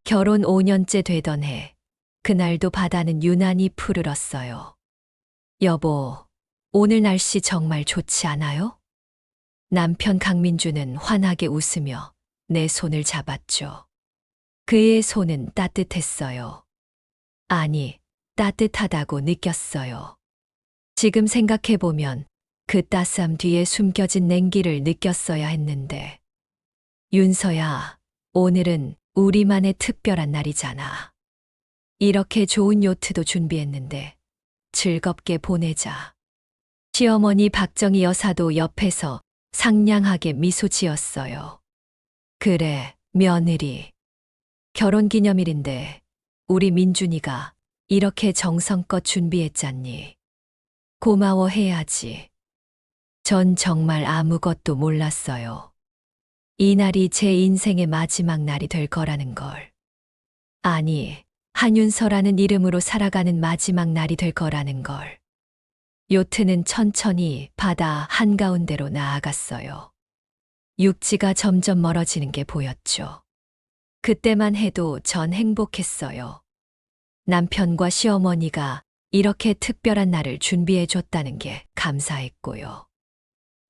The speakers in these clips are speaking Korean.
결혼 5년째 되던 해, 그날도 바다는 유난히 푸르렀어요. 여보, 오늘 날씨 정말 좋지 않아요? 남편 강민주는 환하게 웃으며 내 손을 잡았죠. 그의 손은 따뜻했어요. 아니, 따뜻하다고 느꼈어요. 지금 생각해보면 그 따스함 뒤에 숨겨진 냉기를 느꼈어야 했는데. 윤서야, 오늘은 우리만의 특별한 날이잖아. 이렇게 좋은 요트도 준비했는데 즐겁게 보내자. 시어머니 박정희 여사도 옆에서 상냥하게 미소 지었어요. 그래, 며느리. 결혼기념일인데 우리 민준이가 이렇게 정성껏 준비했잖니. 고마워해야지. 전 정말 아무것도 몰랐어요. 이 날이 제 인생의 마지막 날이 될 거라는 걸. 아니, 한윤서라는 이름으로 살아가는 마지막 날이 될 거라는 걸. 요트는 천천히 바다 한가운데로 나아갔어요. 육지가 점점 멀어지는 게 보였죠. 그때만 해도 전 행복했어요. 남편과 시어머니가 이렇게 특별한 날을 준비해 줬다는 게 감사했고요.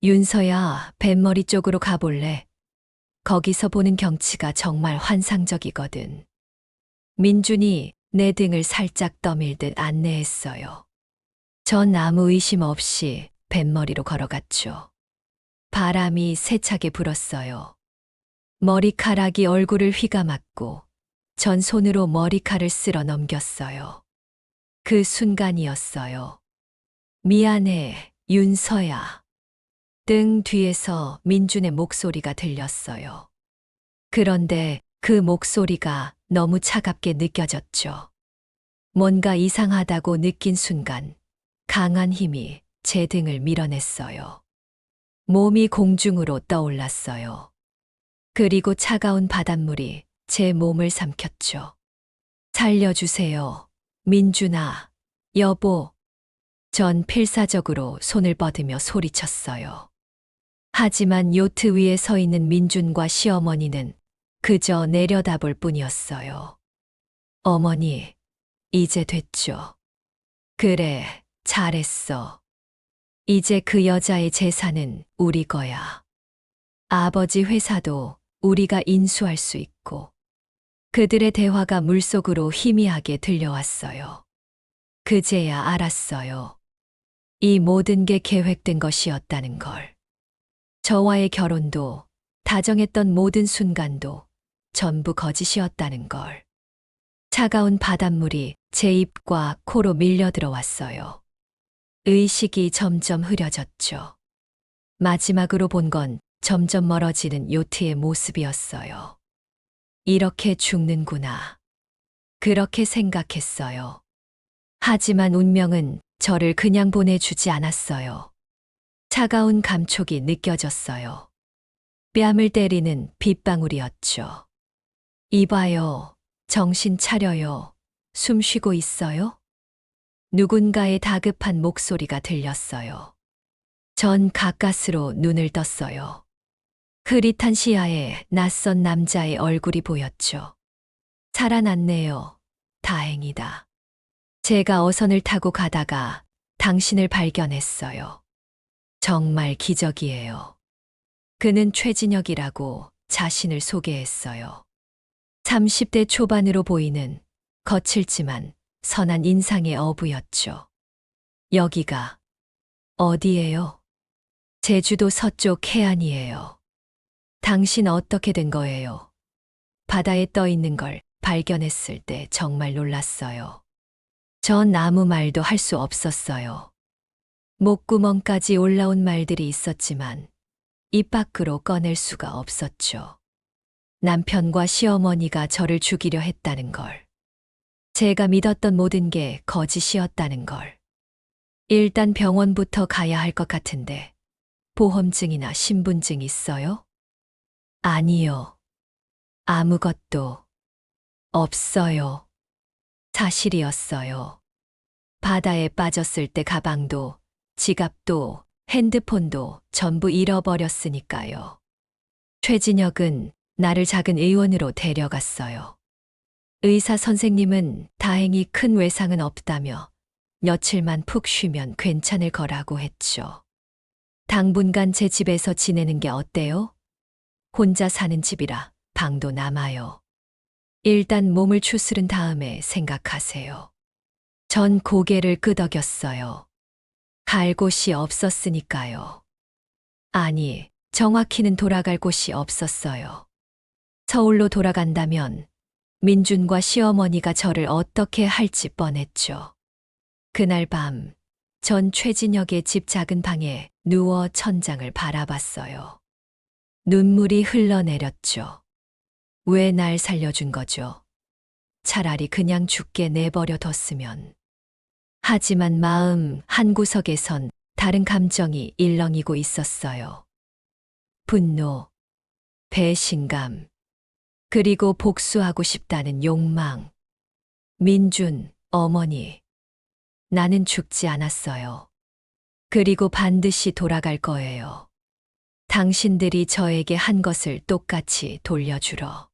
윤서야, 뱃머리 쪽으로 가볼래? 거기서 보는 경치가 정말 환상적이거든. 민준이 내 등을 살짝 떠밀듯 안내했어요. 전 아무 의심 없이 뱃머리로 걸어갔죠. 바람이 세차게 불었어요. 머리카락이 얼굴을 휘감았고 전 손으로 머리칼을 쓸어 넘겼어요. 그 순간이었어요. 미안해, 윤서야. 등 뒤에서 민준의 목소리가 들렸어요. 그런데 그 목소리가 너무 차갑게 느껴졌죠. 뭔가 이상하다고 느낀 순간 강한 힘이 제 등을 밀어냈어요. 몸이 공중으로 떠올랐어요. 그리고 차가운 바닷물이 제 몸을 삼켰죠. 살려주세요. 민준아, 여보. 전 필사적으로 손을 뻗으며 소리쳤어요. 하지만 요트 위에 서 있는 민준과 시어머니는 그저 내려다볼 뿐이었어요. 어머니, 이제 됐죠. 그래, 잘했어. 이제 그 여자의 재산은 우리 거야. 아버지 회사도 우리가 인수할 수 있고. 그들의 대화가 물속으로 희미하게 들려왔어요. 그제야 알았어요. 이 모든 게 계획된 것이었다는 걸. 저와의 결혼도, 다정했던 모든 순간도 전부 거짓이었다는 걸. 차가운 바닷물이 제 입과 코로 밀려 들어왔어요. 의식이 점점 흐려졌죠. 마지막으로 본 건 점점 멀어지는 요트의 모습이었어요. 이렇게 죽는구나. 그렇게 생각했어요. 하지만 운명은 저를 그냥 보내주지 않았어요. 차가운 감촉이 느껴졌어요. 뺨을 때리는 빗방울이었죠. 이봐요. 정신 차려요. 숨 쉬고 있어요? 누군가의 다급한 목소리가 들렸어요. 전 가까스로 눈을 떴어요. 흐릿한 시야에 낯선 남자의 얼굴이 보였죠. 살아났네요. 다행이다. 제가 어선을 타고 가다가 당신을 발견했어요. 정말 기적이에요. 그는 최진혁이라고 자신을 소개했어요. 30대 초반으로 보이는 거칠지만 선한 인상의 어부였죠. 여기가 어디예요? 제주도 서쪽 해안이에요. 당신 어떻게 된 거예요? 바다에 떠 있는 걸 발견했을 때 정말 놀랐어요. 전 아무 말도 할 수 없었어요. 목구멍까지 올라온 말들이 있었지만 입 밖으로 꺼낼 수가 없었죠. 남편과 시어머니가 저를 죽이려 했다는 걸. 제가 믿었던 모든 게 거짓이었다는 걸. 일단 병원부터 가야 할 것 같은데 보험증이나 신분증 있어요? 아니요. 아무것도 없어요. 사실이었어요. 바다에 빠졌을 때 가방도, 지갑도, 핸드폰도 전부 잃어버렸으니까요. 최진혁은 나를 작은 의원으로 데려갔어요. 의사 선생님은 다행히 큰 외상은 없다며 며칠만 푹 쉬면 괜찮을 거라고 했죠. 당분간 제 집에서 지내는 게 어때요? 혼자 사는 집이라 방도 남아요. 일단 몸을 추스른 다음에 생각하세요. 전 고개를 끄덕였어요. 갈 곳이 없었으니까요. 아니, 정확히는 돌아갈 곳이 없었어요. 서울로 돌아간다면 민준과 시어머니가 저를 어떻게 할지 뻔했죠. 그날 밤, 전 최진혁의 집 작은 방에 누워 천장을 바라봤어요. 눈물이 흘러내렸죠. 왜 날 살려준 거죠? 차라리 그냥 죽게 내버려 뒀으면. 하지만 마음 한구석에선 다른 감정이 일렁이고 있었어요. 분노, 배신감, 그리고 복수하고 싶다는 욕망. 민준, 어머니. 나는 죽지 않았어요. 그리고 반드시 돌아갈 거예요. 당신들이 저에게 한 것을 똑같이 돌려주러.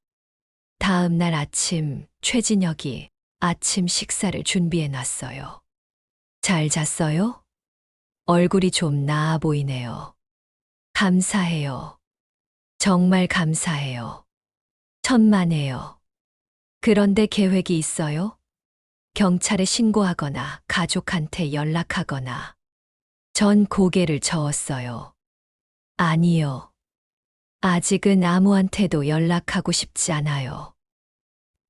다음 날 아침, 최진혁이 아침 식사를 준비해 놨어요. 잘 잤어요? 얼굴이 좀 나아 보이네요. 감사해요. 정말 감사해요. 천만에요. 그런데 계획이 있어요? 경찰에 신고하거나 가족한테 연락하거나. 전 고개를 저었어요. 아니요. 아직은 아무한테도 연락하고 싶지 않아요.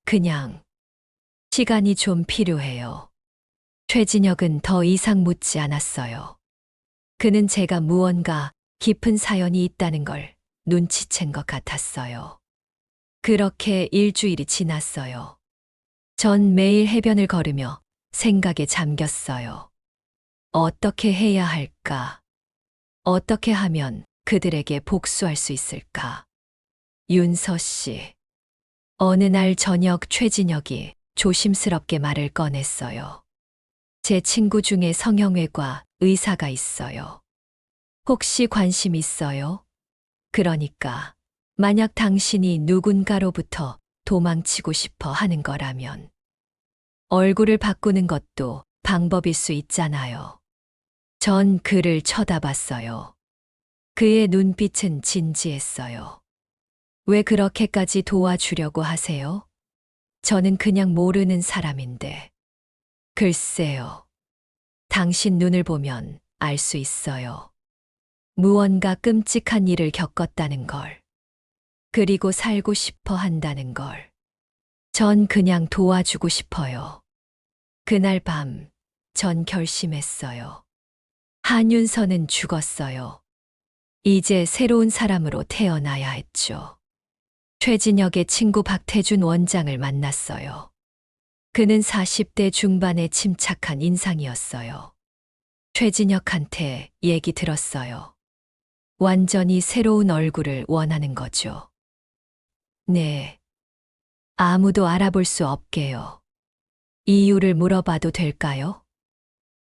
그냥 시간이 좀 필요해요. 최진혁은 더 이상 묻지 않았어요. 그는 제가 무언가 깊은 사연이 있다는 걸 눈치챈 것 같았어요. 그렇게 일주일이 지났어요. 전 매일 해변을 걸으며 생각에 잠겼어요. 어떻게 해야 할까? 어떻게 하면 그들에게 복수할 수 있을까? 윤서 씨. 어느 날 저녁 최진혁이 조심스럽게 말을 꺼냈어요. 제 친구 중에 성형외과 의사가 있어요. 혹시 관심 있어요? 그러니까, 만약 당신이 누군가로부터 도망치고 싶어 하는 거라면, 얼굴을 바꾸는 것도 방법일 수 있잖아요. 전 그를 쳐다봤어요. 그의 눈빛은 진지했어요. 왜 그렇게까지 도와주려고 하세요? 저는 그냥 모르는 사람인데. 글쎄요. 당신 눈을 보면 알 수 있어요. 무언가 끔찍한 일을 겪었다는 걸. 그리고 살고 싶어 한다는 걸. 전 그냥 도와주고 싶어요. 그날 밤, 전 결심했어요. 한윤서는 죽었어요. 이제 새로운 사람으로 태어나야 했죠. 최진혁의 친구 박태준 원장을 만났어요. 그는 40대 중반의 침착한 인상이었어요. 최진혁한테 얘기 들었어요. 완전히 새로운 얼굴을 원하는 거죠. 네. 아무도 알아볼 수 없게요. 이유를 물어봐도 될까요?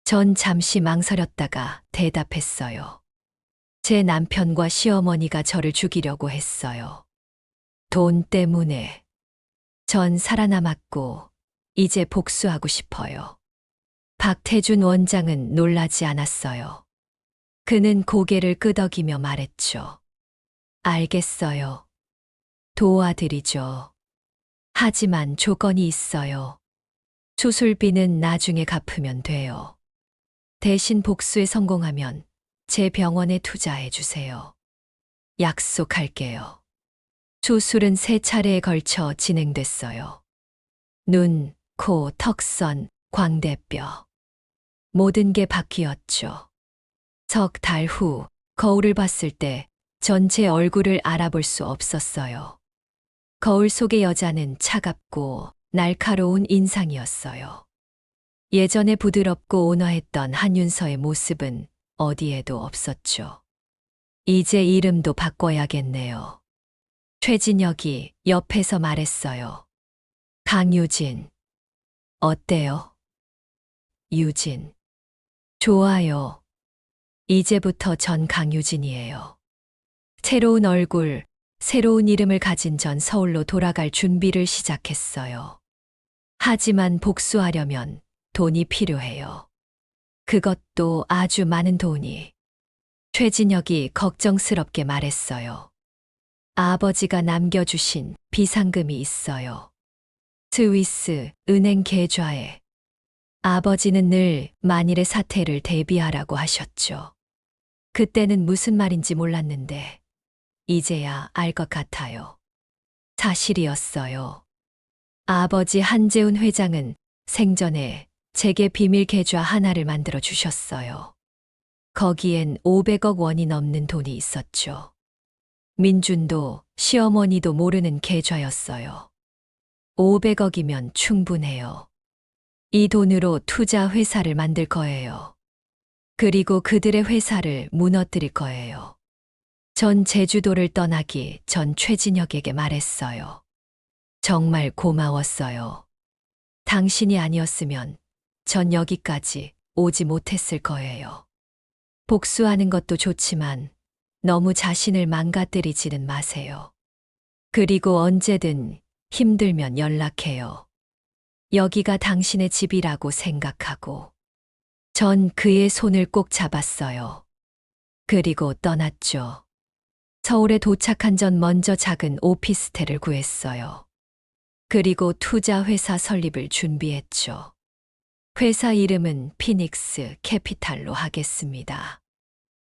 전 잠시 망설였다가 대답했어요. 제 남편과 시어머니가 저를 죽이려고 했어요. 돈 때문에. 전 살아남았고, 이제 복수하고 싶어요. 박태준 원장은 놀라지 않았어요. 그는 고개를 끄덕이며 말했죠. 알겠어요. 도와드리죠. 하지만 조건이 있어요. 수술비는 나중에 갚으면 돼요. 대신 복수에 성공하면 제 병원에 투자해 주세요. 약속할게요. 수술은 3차례에 걸쳐 진행됐어요. 눈, 코, 턱선, 광대뼈. 모든 게 바뀌었죠. 석 달 후 거울을 봤을 때 전체 얼굴을 알아볼 수 없었어요. 거울 속의 여자는 차갑고 날카로운 인상이었어요. 예전에 부드럽고 온화했던 한윤서의 모습은 어디에도 없었죠. 이제 이름도 바꿔야겠네요. 최진혁이 옆에서 말했어요. 강유진. 어때요? 유진. 좋아요. 이제부터 전 강유진이에요. 새로운 얼굴, 새로운 이름을 가진 전 서울로 돌아갈 준비를 시작했어요. 하지만 복수하려면 돈이 필요해요. 그것도 아주 많은 돈이. 최진혁이 걱정스럽게 말했어요. 아버지가 남겨주신 비상금이 있어요. 스위스 은행 계좌에. 아버지는 늘 만일의 사태를 대비하라고 하셨죠. 그때는 무슨 말인지 몰랐는데 이제야 알 것 같아요. 사실이었어요. 아버지 한재훈 회장은 생전에 제게 비밀 계좌 하나를 만들어 주셨어요. 거기엔 500억 원이 넘는 돈이 있었죠. 민준도 시어머니도 모르는 계좌였어요. 500억이면 충분해요. 이 돈으로 투자 회사를 만들 거예요. 그리고 그들의 회사를 무너뜨릴 거예요. 전 제주도를 떠나기 전 최진혁에게 말했어요. 정말 고마웠어요. 당신이 아니었으면 전 여기까지 오지 못했을 거예요. 복수하는 것도 좋지만 너무 자신을 망가뜨리지는 마세요. 그리고 언제든 힘들면 연락해요. 여기가 당신의 집이라고 생각하고. 전 그의 손을 꼭 잡았어요. 그리고 떠났죠. 서울에 도착한 전 먼저 작은 오피스텔을 구했어요. 그리고 투자 회사 설립을 준비했죠. 회사 이름은 피닉스 캐피탈로 하겠습니다.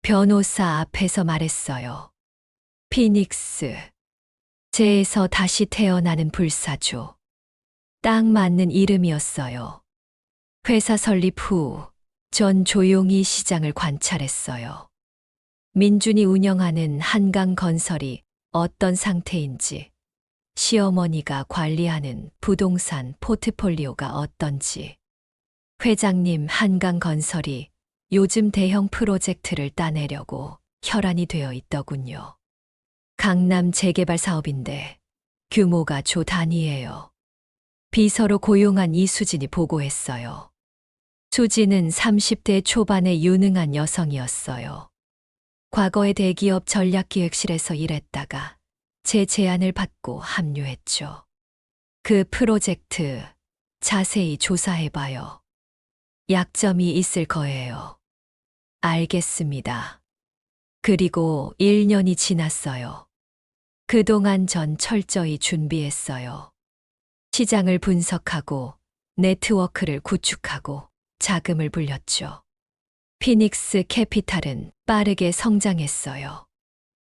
변호사 앞에서 말했어요. 피닉스. 재에서 다시 태어나는 불사조. 딱 맞는 이름이었어요. 회사 설립 후 전 조용히 시장을 관찰했어요. 민준이 운영하는 한강건설이 어떤 상태인지, 시어머니가 관리하는 부동산 포트폴리오가 어떤지. 회장님 한강건설이 요즘 대형 프로젝트를 따내려고 혈안이 되어 있더군요. 강남 재개발 사업인데 규모가 조 단위예요. 비서로 고용한 이수진이 보고했어요. 수진은 30대 초반의 유능한 여성이었어요. 과거에 대기업 전략기획실에서 일했다가 제 제안을 받고 합류했죠. 그 프로젝트 자세히 조사해봐요. 약점이 있을 거예요. 알겠습니다. 그리고 1년이 지났어요. 그동안 전 철저히 준비했어요. 시장을 분석하고 네트워크를 구축하고 자금을 불렸죠. 피닉스 캐피탈은 빠르게 성장했어요.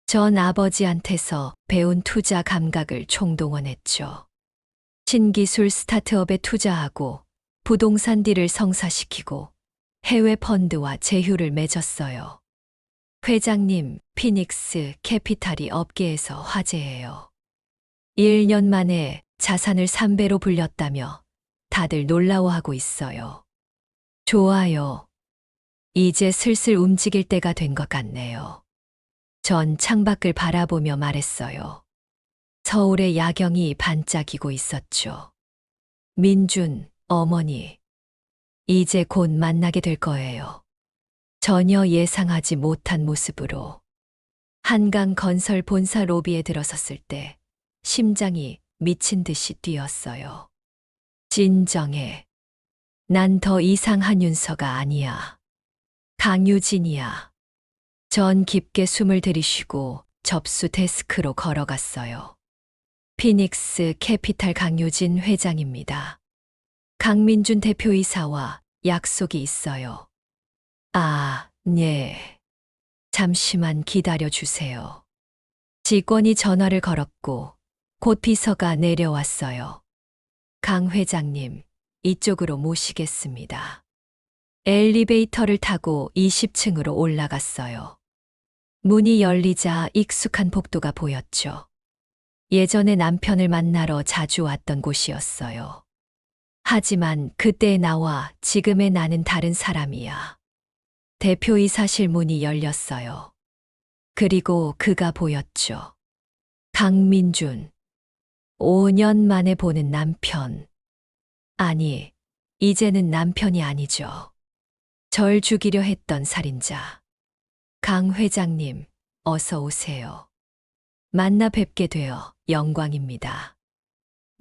전 아버지한테서 배운 투자 감각을 총동원했죠. 신기술 스타트업에 투자하고 부동산 딜을 성사시키고 해외 펀드와 제휴를 맺었어요. 회장님, 피닉스 캐피탈이 업계에서 화제예요. 1년 만에 자산을 3배로 불렸다며 다들 놀라워하고 있어요. 좋아요. 이제 슬슬 움직일 때가 된 것 같네요. 전 창밖을 바라보며 말했어요. 서울의 야경이 반짝이고 있었죠. 민준, 어머니. 이제 곧 만나게 될 거예요. 전혀 예상하지 못한 모습으로. 한강건설 본사 로비에 들어섰을 때 심장이 미친 듯이 뛰었어요. 진정해. 난 더 이상 한윤서가 아니야. 강유진이야. 전 깊게 숨을 들이쉬고 접수 데스크로 걸어갔어요. 피닉스 캐피탈 강유진 회장입니다. 강민준 대표이사와 약속이 있어요. 아, 네. 잠시만 기다려 주세요. 직원이 전화를 걸었고 곧 비서가 내려왔어요. 강 회장님, 이쪽으로 모시겠습니다. 엘리베이터를 타고 20층으로 올라갔어요. 문이 열리자 익숙한 복도가 보였죠. 예전에 남편을 만나러 자주 왔던 곳이었어요. 하지만 그때의 나와 지금의 나는 다른 사람이야. 대표이사실 문이 열렸어요. 그리고 그가 보였죠. 강민준. 5년 만에 보는 남편. 아니, 이제는 남편이 아니죠. 절 죽이려 했던 살인자. 강 회장님, 어서 오세요. 만나 뵙게 되어 영광입니다.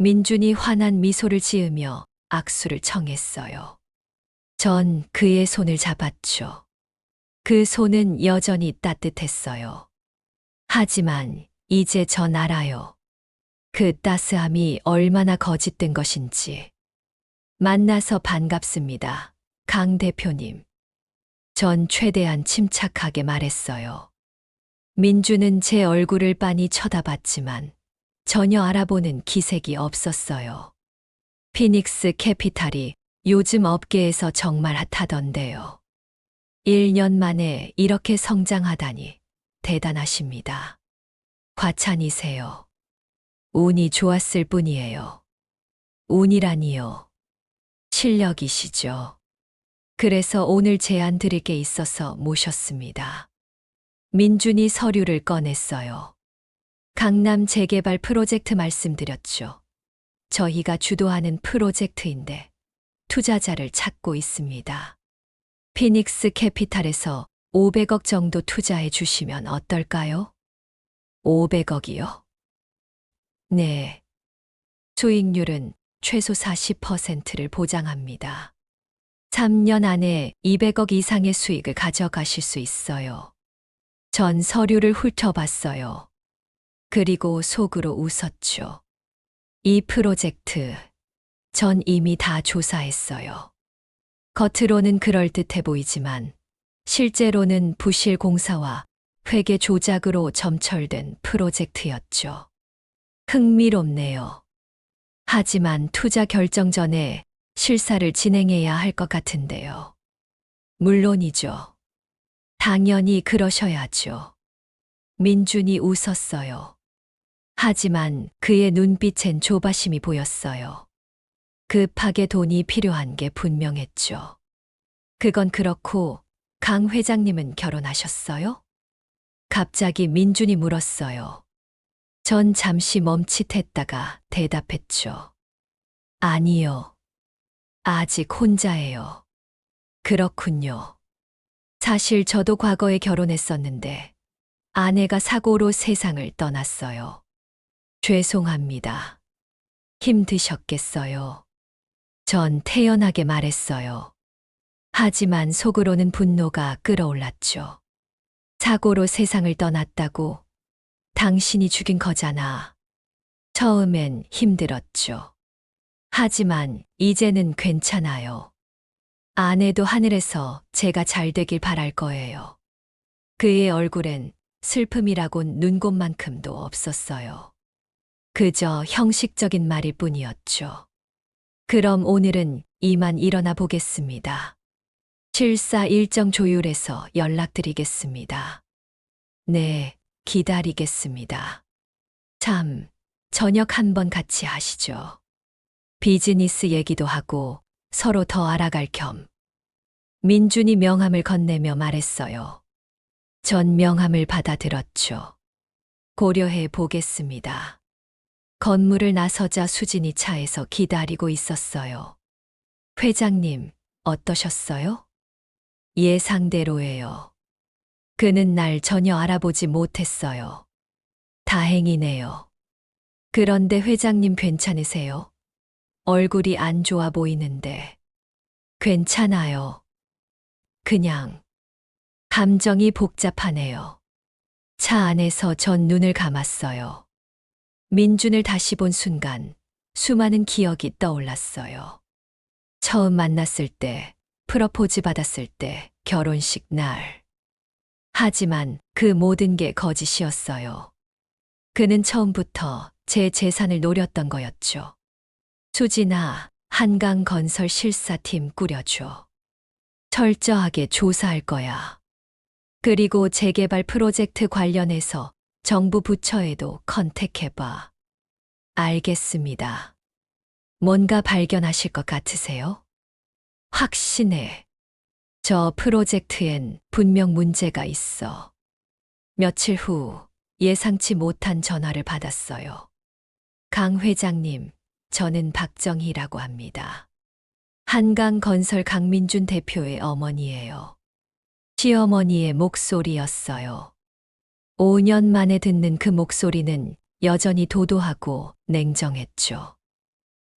민준이 환한 미소를 지으며 악수를 청했어요. 전 그의 손을 잡았죠. 그 손은 여전히 따뜻했어요. 하지만 이제 전 알아요. 그 따스함이 얼마나 거짓된 것인지. 만나서 반갑습니다. 강 대표님. 전 최대한 침착하게 말했어요. 민주는 제 얼굴을 빤히 쳐다봤지만 전혀 알아보는 기색이 없었어요. 피닉스 캐피탈이 요즘 업계에서 정말 핫하던데요. 1년 만에 이렇게 성장하다니 대단하십니다. 과찬이세요. 운이 좋았을 뿐이에요. 운이라니요. 실력이시죠. 그래서 오늘 제안 드릴 게 있어서 모셨습니다. 민준이 서류를 꺼냈어요. 강남 재개발 프로젝트 말씀드렸죠. 저희가 주도하는 프로젝트인데 투자자를 찾고 있습니다. 피닉스 캐피탈에서 500억 정도 투자해 주시면 어떨까요? 500억이요? 네. 수익률은 최소 40%를 보장합니다. 3년 안에 200억 이상의 수익을 가져가실 수 있어요. 전 서류를 훑어봤어요. 그리고 속으로 웃었죠. 이 프로젝트, 전 이미 다 조사했어요. 겉으로는 그럴듯해 보이지만 실제로는 부실 공사와 회계 조작으로 점철된 프로젝트였죠. 흥미롭네요. 하지만 투자 결정 전에 실사를 진행해야 할 것 같은데요. 물론이죠. 당연히 그러셔야죠. 민준이 웃었어요. 하지만 그의 눈빛엔 조바심이 보였어요. 급하게 돈이 필요한 게 분명했죠. 그건 그렇고 강 회장님은 결혼하셨어요? 갑자기 민준이 물었어요. 전 잠시 멈칫했다가 대답했죠. 아니요. 아직 혼자예요. 그렇군요. 사실 저도 과거에 결혼했었는데 아내가 사고로 세상을 떠났어요. 죄송합니다. 힘드셨겠어요. 전 태연하게 말했어요. 하지만 속으로는 분노가 끓어올랐죠. 사고로 세상을 떠났다고? 당신이 죽인 거잖아. 처음엔 힘들었죠. 하지만 이제는 괜찮아요. 아내도 하늘에서 제가 잘 되길 바랄 거예요. 그의 얼굴엔 슬픔이라곤 눈곱만큼도 없었어요. 그저 형식적인 말일 뿐이었죠. 그럼 오늘은 이만 일어나 보겠습니다. 실사 일정 조율해서 연락드리겠습니다. 네, 기다리겠습니다. 참, 저녁 한번 같이 하시죠. 비즈니스 얘기도 하고 서로 더 알아갈 겸. 민준이 명함을 건네며 말했어요. 전 명함을 받아들었죠. 고려해 보겠습니다. 건물을 나서자 수진이 차에서 기다리고 있었어요. 회장님, 어떠셨어요? 예상대로예요. 그는 날 전혀 알아보지 못했어요. 다행이네요. 그런데 회장님 괜찮으세요? 얼굴이 안 좋아 보이는데. 괜찮아요. 그냥 감정이 복잡하네요. 차 안에서 전 눈을 감았어요. 민준을 다시 본 순간 수많은 기억이 떠올랐어요. 처음 만났을 때, 프러포즈 받았을 때, 결혼식 날. 하지만 그 모든 게 거짓이었어요. 그는 처음부터 제 재산을 노렸던 거였죠. 수진아, 한강건설 실사팀 꾸려줘. 철저하게 조사할 거야. 그리고 재개발 프로젝트 관련해서 정부 부처에도 컨택해봐. 알겠습니다. 뭔가 발견하실 것 같으세요? 확신해. 저 프로젝트엔 분명 문제가 있어. 며칠 후 예상치 못한 전화를 받았어요. 강 회장님, 저는 박정희라고 합니다. 한강건설 강민준 대표의 어머니예요. 시어머니의 목소리였어요. 5년 만에 듣는 그 목소리는 여전히 도도하고 냉정했죠.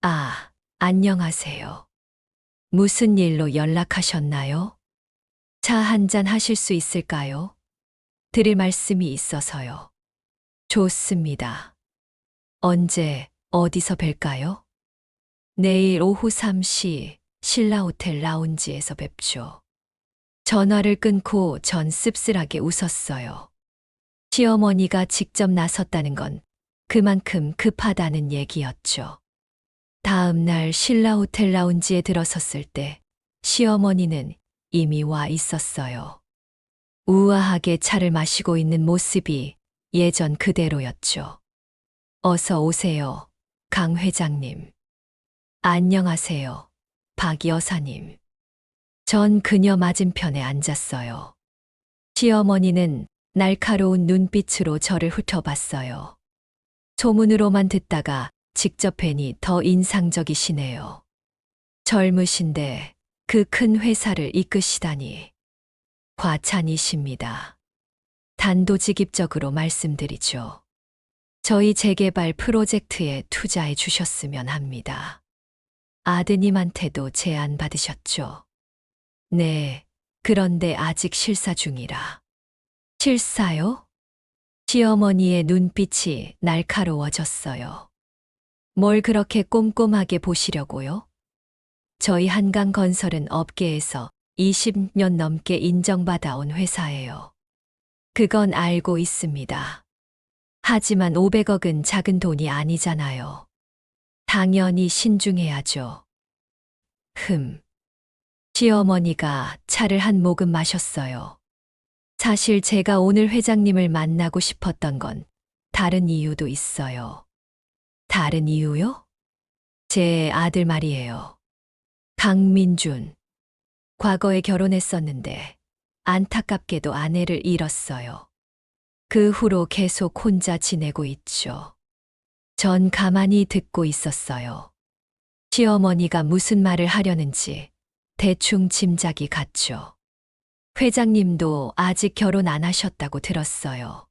아, 안녕하세요. 무슨 일로 연락하셨나요? 차 한잔 하실 수 있을까요? 드릴 말씀이 있어서요. 좋습니다. 언제, 어디서 뵐까요? 내일 오후 3시 신라호텔 라운지에서 뵙죠. 전화를 끊고 전 씁쓸하게 웃었어요. 시어머니가 직접 나섰다는 건 그만큼 급하다는 얘기였죠. 다음 날 신라호텔 라운지에 들어섰을 때 시어머니는 이미 와 있었어요. 우아하게 차를 마시고 있는 모습이 예전 그대로였죠. 어서 오세요, 강 회장님. 안녕하세요, 박 여사님. 전 그녀 맞은편에 앉았어요. 시어머니는 날카로운 눈빛으로 저를 훑어봤어요. 소문으로만 듣다가 직접 뵈니 더 인상적이시네요. 젊으신데 그 큰 회사를 이끄시다니 과찬이십니다. 단도직입적으로 말씀드리죠. 저희 재개발 프로젝트에 투자해 주셨으면 합니다. 아드님한테도 제안 받으셨죠? 네, 그런데 아직 실사 중이라. 실사요? 시어머니의 눈빛이 날카로워졌어요. 뭘 그렇게 꼼꼼하게 보시려고요? 저희 한강건설은 업계에서 20년 넘게 인정받아 온 회사예요. 그건 알고 있습니다. 하지만 500억은 작은 돈이 아니잖아요. 당연히 신중해야죠. 시어머니가 차를 한 모금 마셨어요. 사실 제가 오늘 회장님을 만나고 싶었던 건 다른 이유도 있어요. 다른 이유요? 제 아들 말이에요. 강민준. 과거에 결혼했었는데 안타깝게도 아내를 잃었어요. 그 후로 계속 혼자 지내고 있죠. 전 가만히 듣고 있었어요. 시어머니가 무슨 말을 하려는지 대충 짐작이 갔죠. 회장님도 아직 결혼 안 하셨다고 들었어요.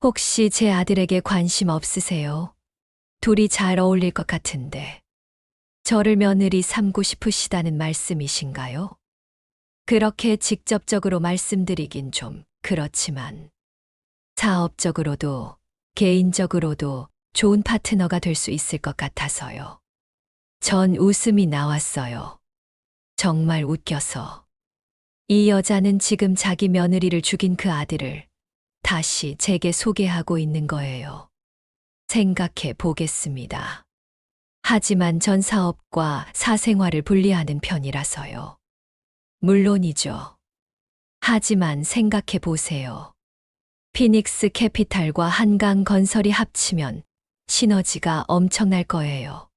혹시 제 아들에게 관심 없으세요? 둘이 잘 어울릴 것 같은데. 저를 며느리 삼고 싶으시다는 말씀이신가요? 그렇게 직접적으로 말씀드리긴 좀 그렇지만 사업적으로도 개인적으로도 좋은 파트너가 될 수 있을 것 같아서요. 전 웃음이 나왔어요. 정말 웃겨서. 이 여자는 지금 자기 며느리를 죽인 그 아들을 다시 제게 소개하고 있는 거예요. 생각해 보겠습니다. 하지만 전 사업과 사생활을 분리하는 편이라서요. 물론이죠. 하지만 생각해 보세요. 피닉스 캐피탈과 한강 건설이 합치면 시너지가 엄청날 거예요.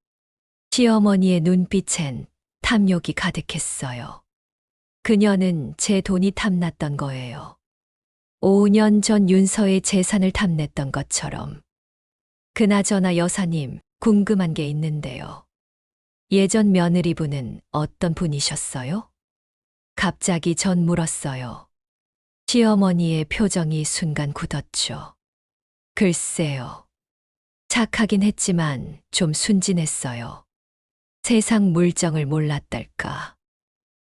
시어머니의 눈빛엔 탐욕이 가득했어요. 그녀는 제 돈이 탐났던 거예요. 5년 전 윤서의 재산을 탐냈던 것처럼. 그나저나 여사님, 궁금한 게 있는데요. 예전 며느리분은 어떤 분이셨어요? 갑자기 전 물었어요. 시어머니의 표정이 순간 굳었죠. 글쎄요. 착하긴 했지만 좀 순진했어요. 세상 물정을 몰랐달까.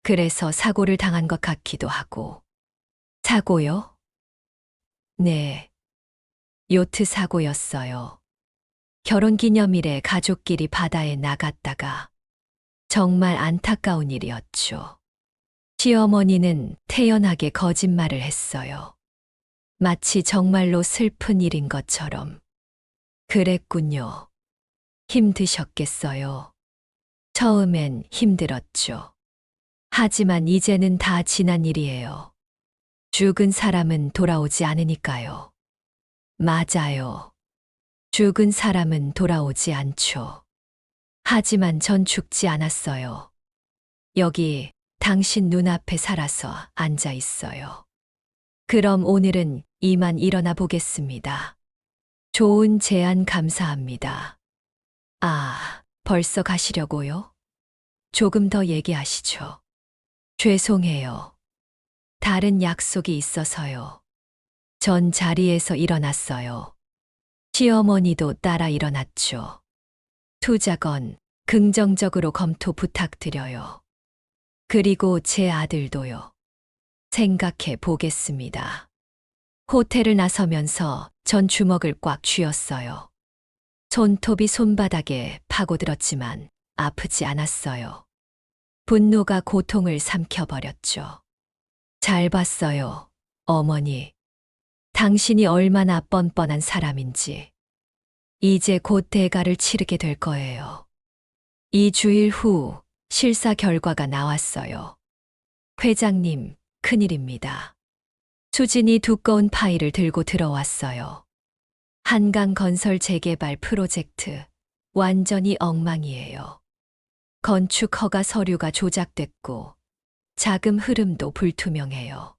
그래서 사고를 당한 것 같기도 하고. 사고요? 네. 요트 사고였어요. 결혼기념일에 가족끼리 바다에 나갔다가 정말 안타까운 일이었죠. 시어머니는 태연하게 거짓말을 했어요. 마치 정말로 슬픈 일인 것처럼. 그랬군요. 힘드셨겠어요. 처음엔 힘들었죠. 하지만 이제는 다 지난 일이에요. 죽은 사람은 돌아오지 않으니까요. 맞아요. 죽은 사람은 돌아오지 않죠. 하지만 전 죽지 않았어요. 여기 당신 눈앞에 살아서 앉아 있어요. 그럼 오늘은 이만 일어나 보겠습니다. 좋은 제안 감사합니다. 아, 벌써 가시려고요? 조금 더 얘기하시죠. 죄송해요. 다른 약속이 있어서요. 전 자리에서 일어났어요. 시어머니도 따라 일어났죠. 투자건 긍정적으로 검토 부탁드려요. 그리고 제 아들도요. 생각해 보겠습니다. 호텔을 나서면서 전 주먹을 꽉 쥐었어요. 손톱이 손바닥에 파고들었지만 아프지 않았어요. 분노가 고통을 삼켜버렸죠. 잘 봤어요, 어머니. 당신이 얼마나 뻔뻔한 사람인지. 이제 곧 대가를 치르게 될 거예요. 2주일 후 실사 결과가 나왔어요. 회장님, 큰일입니다. 수진이 두꺼운 파일을 들고 들어왔어요. 한강건설 재개발 프로젝트, 완전히 엉망이에요. 건축 허가 서류가 조작됐고, 자금 흐름도 불투명해요.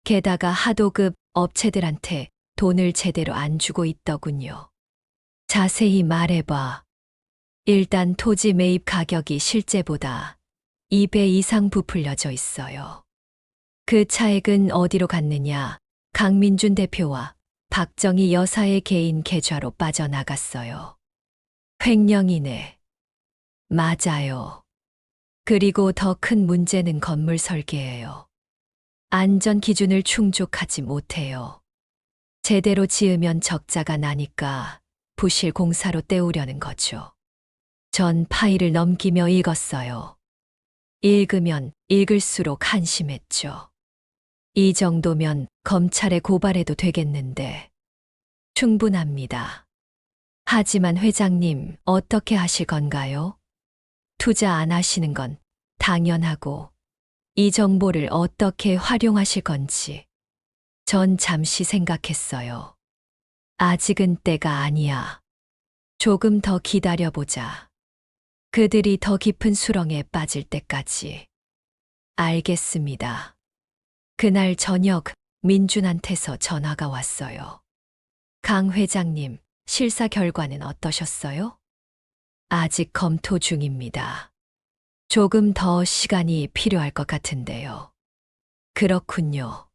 게다가 하도급 업체들한테 돈을 제대로 안 주고 있더군요. 자세히 말해봐. 일단 토지 매입 가격이 실제보다 2배 이상 부풀려져 있어요. 그 차액은 어디로 갔느냐? 강민준 대표와 박정희 여사의 개인 계좌로 빠져나갔어요. 횡령이네. 맞아요. 그리고 더 큰 문제는 건물 설계예요. 안전 기준을 충족하지 못해요. 제대로 지으면 적자가 나니까 부실 공사로 때우려는 거죠. 전 파일을 넘기며 읽었어요. 읽으면 읽을수록 한심했죠. 이 정도면 검찰에 고발해도 되겠는데. 충분합니다. 하지만 회장님, 어떻게 하실 건가요? 투자 안 하시는 건 당연하고, 이 정보를 어떻게 활용하실 건지. 전 잠시 생각했어요. 아직은 때가 아니야. 조금 더 기다려보자. 그들이 더 깊은 수렁에 빠질 때까지. 알겠습니다. 그날 저녁 민준한테서 전화가 왔어요. 강 회장님, 실사 결과는 어떠셨어요? 아직 검토 중입니다. 조금 더 시간이 필요할 것 같은데요. 그렇군요.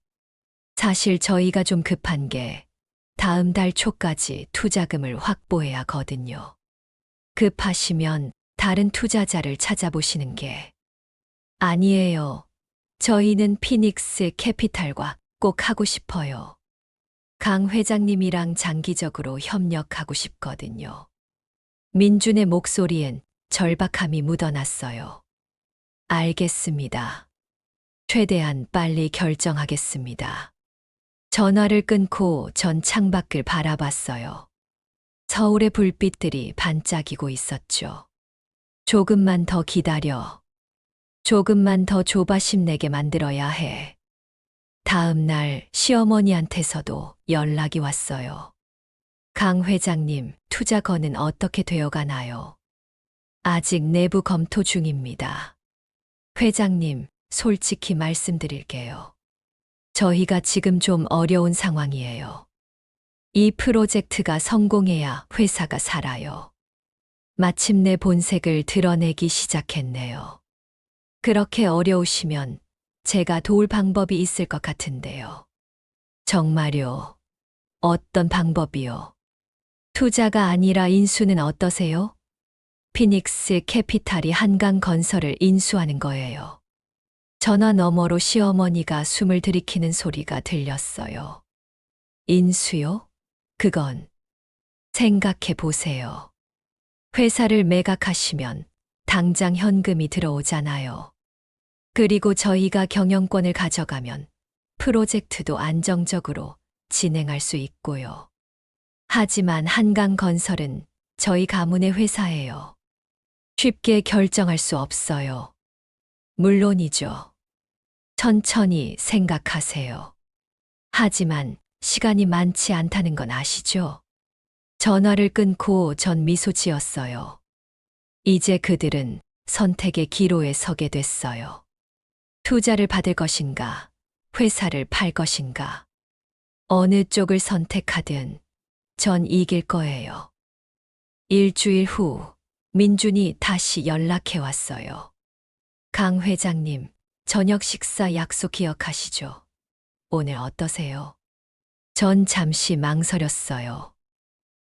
사실 저희가 좀 급한 게 다음 달 초까지 투자금을 확보해야 하거든요. 급하시면 다른 투자자를 찾아보시는 게. 아니에요. 저희는 피닉스 캐피탈과 꼭 하고 싶어요. 강 회장님이랑 장기적으로 협력하고 싶거든요. 민준의 목소리엔 절박함이 묻어났어요. 알겠습니다. 최대한 빨리 결정하겠습니다. 전화를 끊고 전 창밖을 바라봤어요. 서울의 불빛들이 반짝이고 있었죠. 조금만 더 기다려. 조금만 더 조바심 내게 만들어야 해. 다음 날 시어머니한테서도 연락이 왔어요. 강 회장님, 투자 건은 어떻게 되어 가나요? 아직 내부 검토 중입니다. 회장님, 솔직히 말씀드릴게요. 저희가 지금 좀 어려운 상황이에요. 이 프로젝트가 성공해야 회사가 살아요. 마침내 본색을 드러내기 시작했네요. 그렇게 어려우시면 제가 도울 방법이 있을 것 같은데요. 정말요? 어떤 방법이요? 투자가 아니라 인수는 어떠세요? 피닉스 캐피탈이 한강건설을 인수하는 거예요. 전화 너머로 시어머니가 숨을 들이키는 소리가 들렸어요. 인수요? 그건 생각해 보세요. 회사를 매각하시면 당장 현금이 들어오잖아요. 그리고 저희가 경영권을 가져가면 프로젝트도 안정적으로 진행할 수 있고요. 하지만 한강건설은 저희 가문의 회사예요. 쉽게 결정할 수 없어요. 물론이죠. 천천히 생각하세요. 하지만 시간이 많지 않다는 건 아시죠? 전화를 끊고 전 미소 지었어요. 이제 그들은 선택의 기로에 서게 됐어요. 투자를 받을 것인가, 회사를 팔 것인가. 어느 쪽을 선택하든 전 이길 거예요. 일주일 후 민준이 다시 연락해 왔어요. 강 회장님, 저녁 식사 약속 기억하시죠? 오늘 어떠세요? 전 잠시 망설였어요.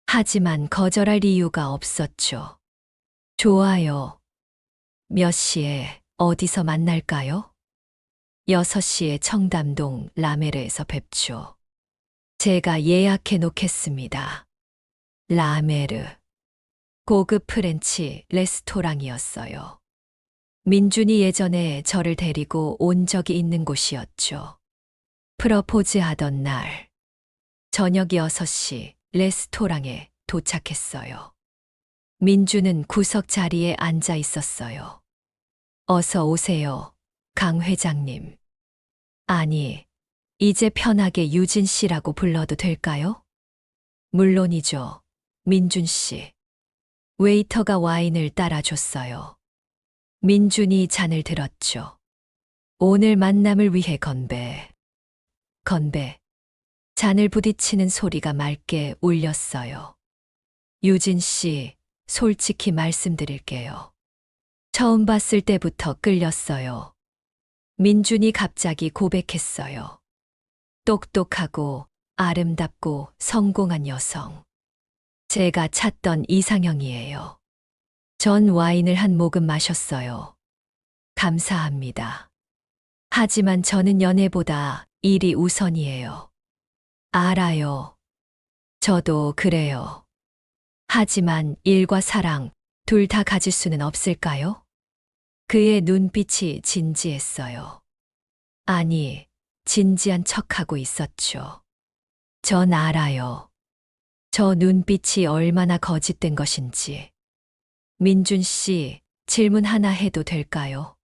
하지만 거절할 이유가 없었죠. 좋아요. 몇 시에 어디서 만날까요? 6시에 청담동 라메르에서 뵙죠. 제가 예약해 놓겠습니다. 라메르. 고급 프렌치 레스토랑이었어요. 민준이 예전에 저를 데리고 온 적이 있는 곳이었죠. 프러포즈 하던 날, 저녁 6시 레스토랑에 도착했어요. 민주는 구석 자리에 앉아 있었어요. 어서 오세요, 강 회장님. 아니, 이제 편하게 유진 씨라고 불러도 될까요? 물론이죠, 민준 씨. 웨이터가 와인을 따라줬어요. 민준이 잔을 들었죠. 오늘 만남을 위해 건배. 건배. 잔을 부딪히는 소리가 맑게 울렸어요. 유진 씨, 솔직히 말씀드릴게요. 처음 봤을 때부터 끌렸어요. 민준이 갑자기 고백했어요. 똑똑하고 아름답고 성공한 여성. 제가 찾던 이상형이에요. 전 와인을 한 모금 마셨어요. 감사합니다. 하지만 저는 연애보다 일이 우선이에요. 알아요. 저도 그래요. 하지만 일과 사랑 둘 다 가질 수는 없을까요? 그의 눈빛이 진지했어요. 아니, 진지한 척하고 있었죠. 전 알아요. 저 눈빛이 얼마나 거짓된 것인지. 민준 씨, 질문 하나 해도 될까요?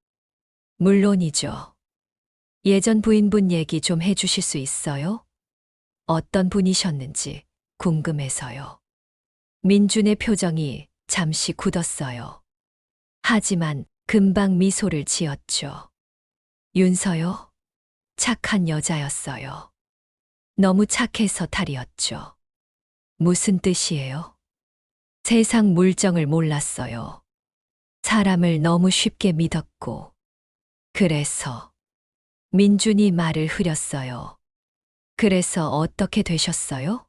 물론이죠. 예전 부인분 얘기 좀 해주실 수 있어요? 어떤 분이셨는지 궁금해서요. 민준의 표정이 잠시 굳었어요. 하지만 금방 미소를 지었죠. 윤서요? 착한 여자였어요. 너무 착해서 탈이었죠. 무슨 뜻이에요? 세상 물정을 몰랐어요. 사람을 너무 쉽게 믿었고. 그래서 민준이 말을 흐렸어요. 그래서 어떻게 되셨어요?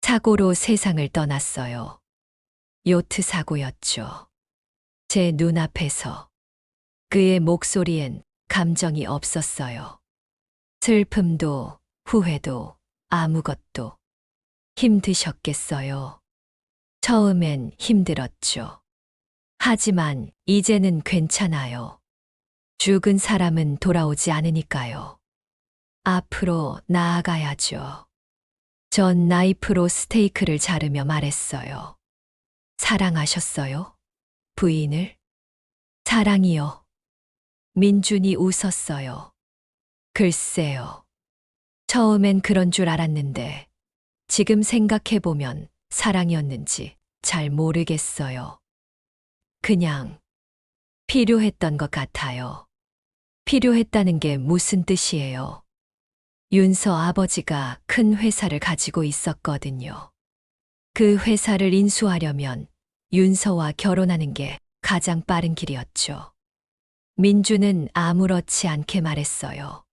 사고로 세상을 떠났어요. 요트 사고였죠. 제 눈앞에서. 그의 목소리엔 감정이 없었어요. 슬픔도 후회도 아무것도. 힘드셨겠어요. 처음엔 힘들었죠. 하지만 이제는 괜찮아요. 죽은 사람은 돌아오지 않으니까요. 앞으로 나아가야죠. 전 나이프로 스테이크를 자르며 말했어요. 사랑하셨어요? 부인을? 사랑이요. 민준이 웃었어요. 글쎄요. 처음엔 그런 줄 알았는데 지금 생각해보면 사랑이었는지 잘 모르겠어요. 그냥 필요했던 것 같아요. 필요했다는 게 무슨 뜻이에요? 윤서 아버지가 큰 회사를 가지고 있었거든요. 그 회사를 인수하려면 윤서와 결혼하는 게 가장 빠른 길이었죠. 민주는 아무렇지 않게 말했어요.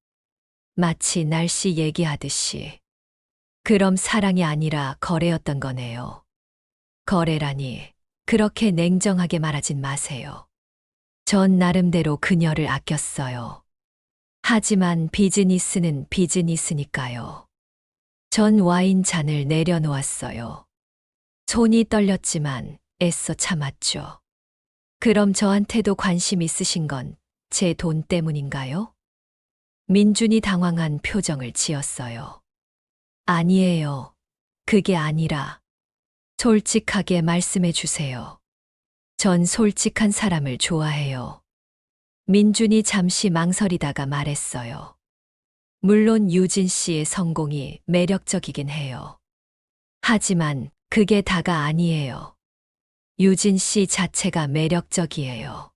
마치 날씨 얘기하듯이. 그럼 사랑이 아니라 거래였던 거네요. 거래라니 그렇게 냉정하게 말하진 마세요. 전 나름대로 그녀를 아꼈어요. 하지만 비즈니스는 비즈니스니까요. 전 와인 잔을 내려놓았어요. 손이 떨렸지만 애써 참았죠. 그럼 저한테도 관심 있으신 건 제 돈 때문인가요? 민준이 당황한 표정을 지었어요. 아니에요. 그게 아니라 솔직하게 말씀해 주세요. 전 솔직한 사람을 좋아해요. 민준이 잠시 망설이다가 말했어요. 물론 유진 씨의 성공이 매력적이긴 해요. 하지만 그게 다가 아니에요. 유진 씨 자체가 매력적이에요.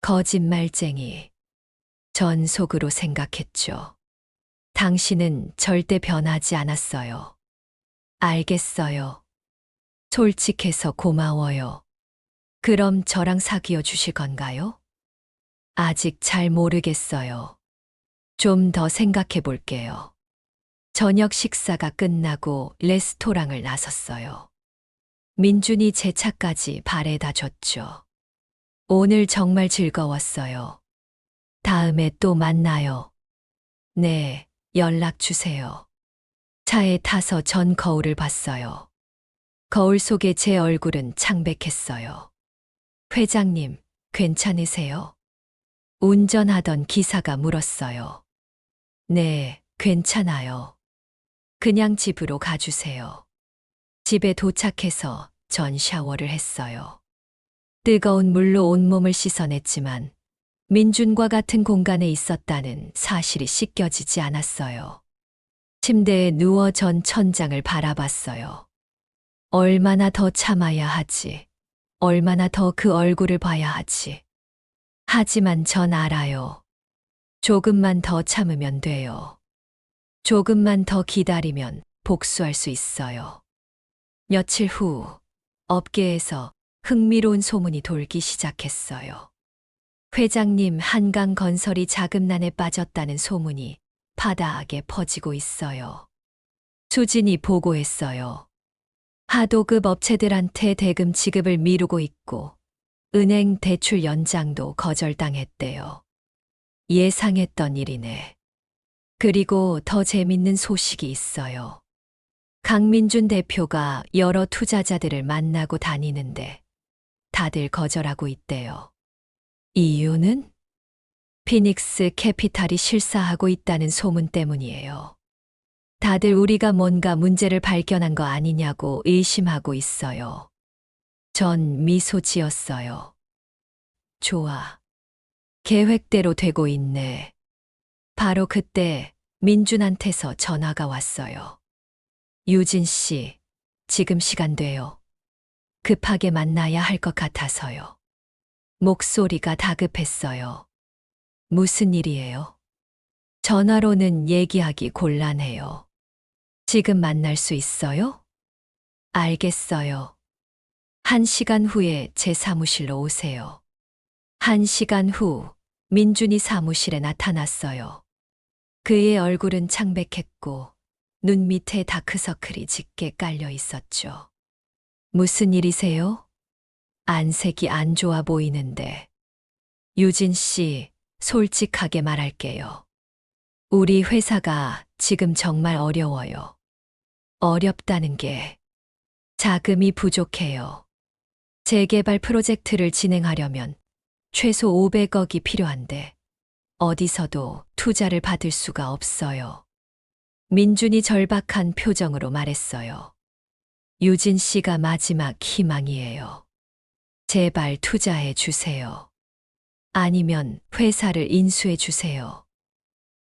거짓말쟁이. 전 속으로 생각했죠. 당신은 절대 변하지 않았어요. 알겠어요. 솔직해서 고마워요. 그럼 저랑 사귀어 주실 건가요? 아직 잘 모르겠어요. 좀 더 생각해 볼게요. 저녁 식사가 끝나고 레스토랑을 나섰어요. 민준이 제 차까지 바래다 줬죠. 오늘 정말 즐거웠어요. 다음에 또 만나요. 네, 연락 주세요. 차에 타서 전 거울을 봤어요. 거울 속에 제 얼굴은 창백했어요. 회장님, 괜찮으세요? 운전하던 기사가 물었어요. 네, 괜찮아요. 그냥 집으로 가주세요. 집에 도착해서 전 샤워를 했어요. 뜨거운 물로 온몸을 씻어냈지만 민준과 같은 공간에 있었다는 사실이 씻겨지지 않았어요. 침대에 누워 전 천장을 바라봤어요. 얼마나 더 참아야 하지. 얼마나 더 그 얼굴을 봐야 하지. 하지만 전 알아요. 조금만 더 참으면 돼요. 조금만 더 기다리면 복수할 수 있어요. 며칠 후 업계에서 흥미로운 소문이 돌기 시작했어요. 회장님 한강건설이 자금난에 빠졌다는 소문이 파다하게 퍼지고 있어요. 수진이 보고했어요. 하도급 업체들한테 대금 지급을 미루고 있고 은행 대출 연장도 거절당했대요. 예상했던 일이네. 그리고 더 재밌는 소식이 있어요. 강민준 대표가 여러 투자자들을 만나고 다니는데 다들 거절하고 있대요. 이유는? 피닉스 캐피탈이 실사하고 있다는 소문 때문이에요. 다들 우리가 뭔가 문제를 발견한 거 아니냐고 의심하고 있어요. 전 미소 지었어요. 좋아. 계획대로 되고 있네. 바로 그때 민준한테서 전화가 왔어요. 유진 씨, 지금 시간 돼요. 급하게 만나야 할 것 같아서요. 목소리가 다급했어요. 무슨 일이에요? 전화로는 얘기하기 곤란해요. 지금 만날 수 있어요? 알겠어요. 1시간 후에 제 사무실로 오세요. 1시간 후 민준이 사무실에 나타났어요. 그의 얼굴은 창백했고 눈 밑에 다크서클이 짙게 깔려 있었죠. 무슨 일이세요? 안색이 안 좋아 보이는데. 유진 씨, 솔직하게 말할게요. 우리 회사가 지금 정말 어려워요. 어렵다는 게 자금이 부족해요. 재개발 프로젝트를 진행하려면 최소 500억이 필요한데 어디서도 투자를 받을 수가 없어요. 민준이 절박한 표정으로 말했어요. 유진 씨가 마지막 희망이에요. 제발 투자해 주세요. 아니면 회사를 인수해 주세요.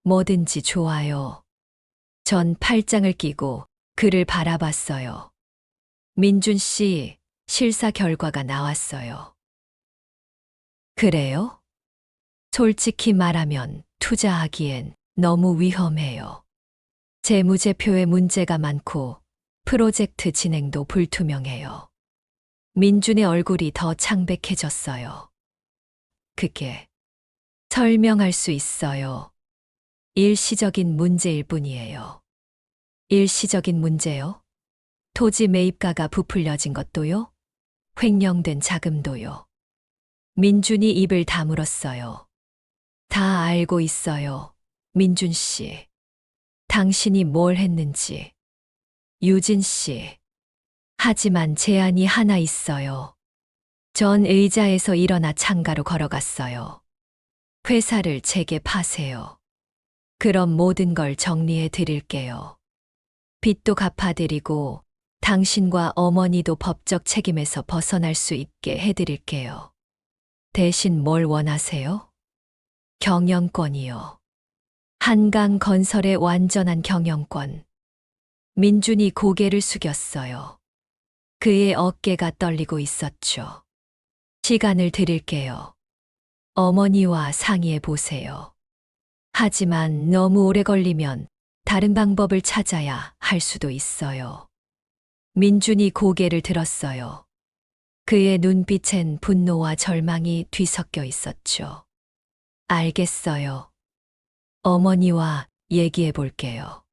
뭐든지 좋아요. 전 팔짱을 끼고 그를 바라봤어요. 민준 씨, 실사 결과가 나왔어요. 그래요? 솔직히 말하면 투자하기엔 너무 위험해요. 재무제표에 문제가 많고 프로젝트 진행도 불투명해요. 민준의 얼굴이 더 창백해졌어요. 그게 설명할 수 있어요. 일시적인 문제일 뿐이에요. 일시적인 문제요? 토지 매입가가 부풀려진 것도요? 횡령된 자금도요? 민준이 입을 다물었어요. 다 알고 있어요. 민준 씨. 당신이 뭘 했는지. 유진 씨. 하지만 제안이 하나 있어요. 전 의자에서 일어나 창가로 걸어갔어요. 회사를 제게 파세요. 그럼 모든 걸 정리해 드릴게요. 빚도 갚아드리고 당신과 어머니도 법적 책임에서 벗어날 수 있게 해드릴게요. 대신 뭘 원하세요? 경영권이요. 한강건설의 완전한 경영권. 민준이 고개를 숙였어요. 그의 어깨가 떨리고 있었죠. 시간을 드릴게요. 어머니와 상의해 보세요. 하지만 너무 오래 걸리면 다른 방법을 찾아야 할 수도 있어요. 민준이 고개를 들었어요. 그의 눈빛엔 분노와 절망이 뒤섞여 있었죠. 알겠어요. 어머니와 얘기해 볼게요.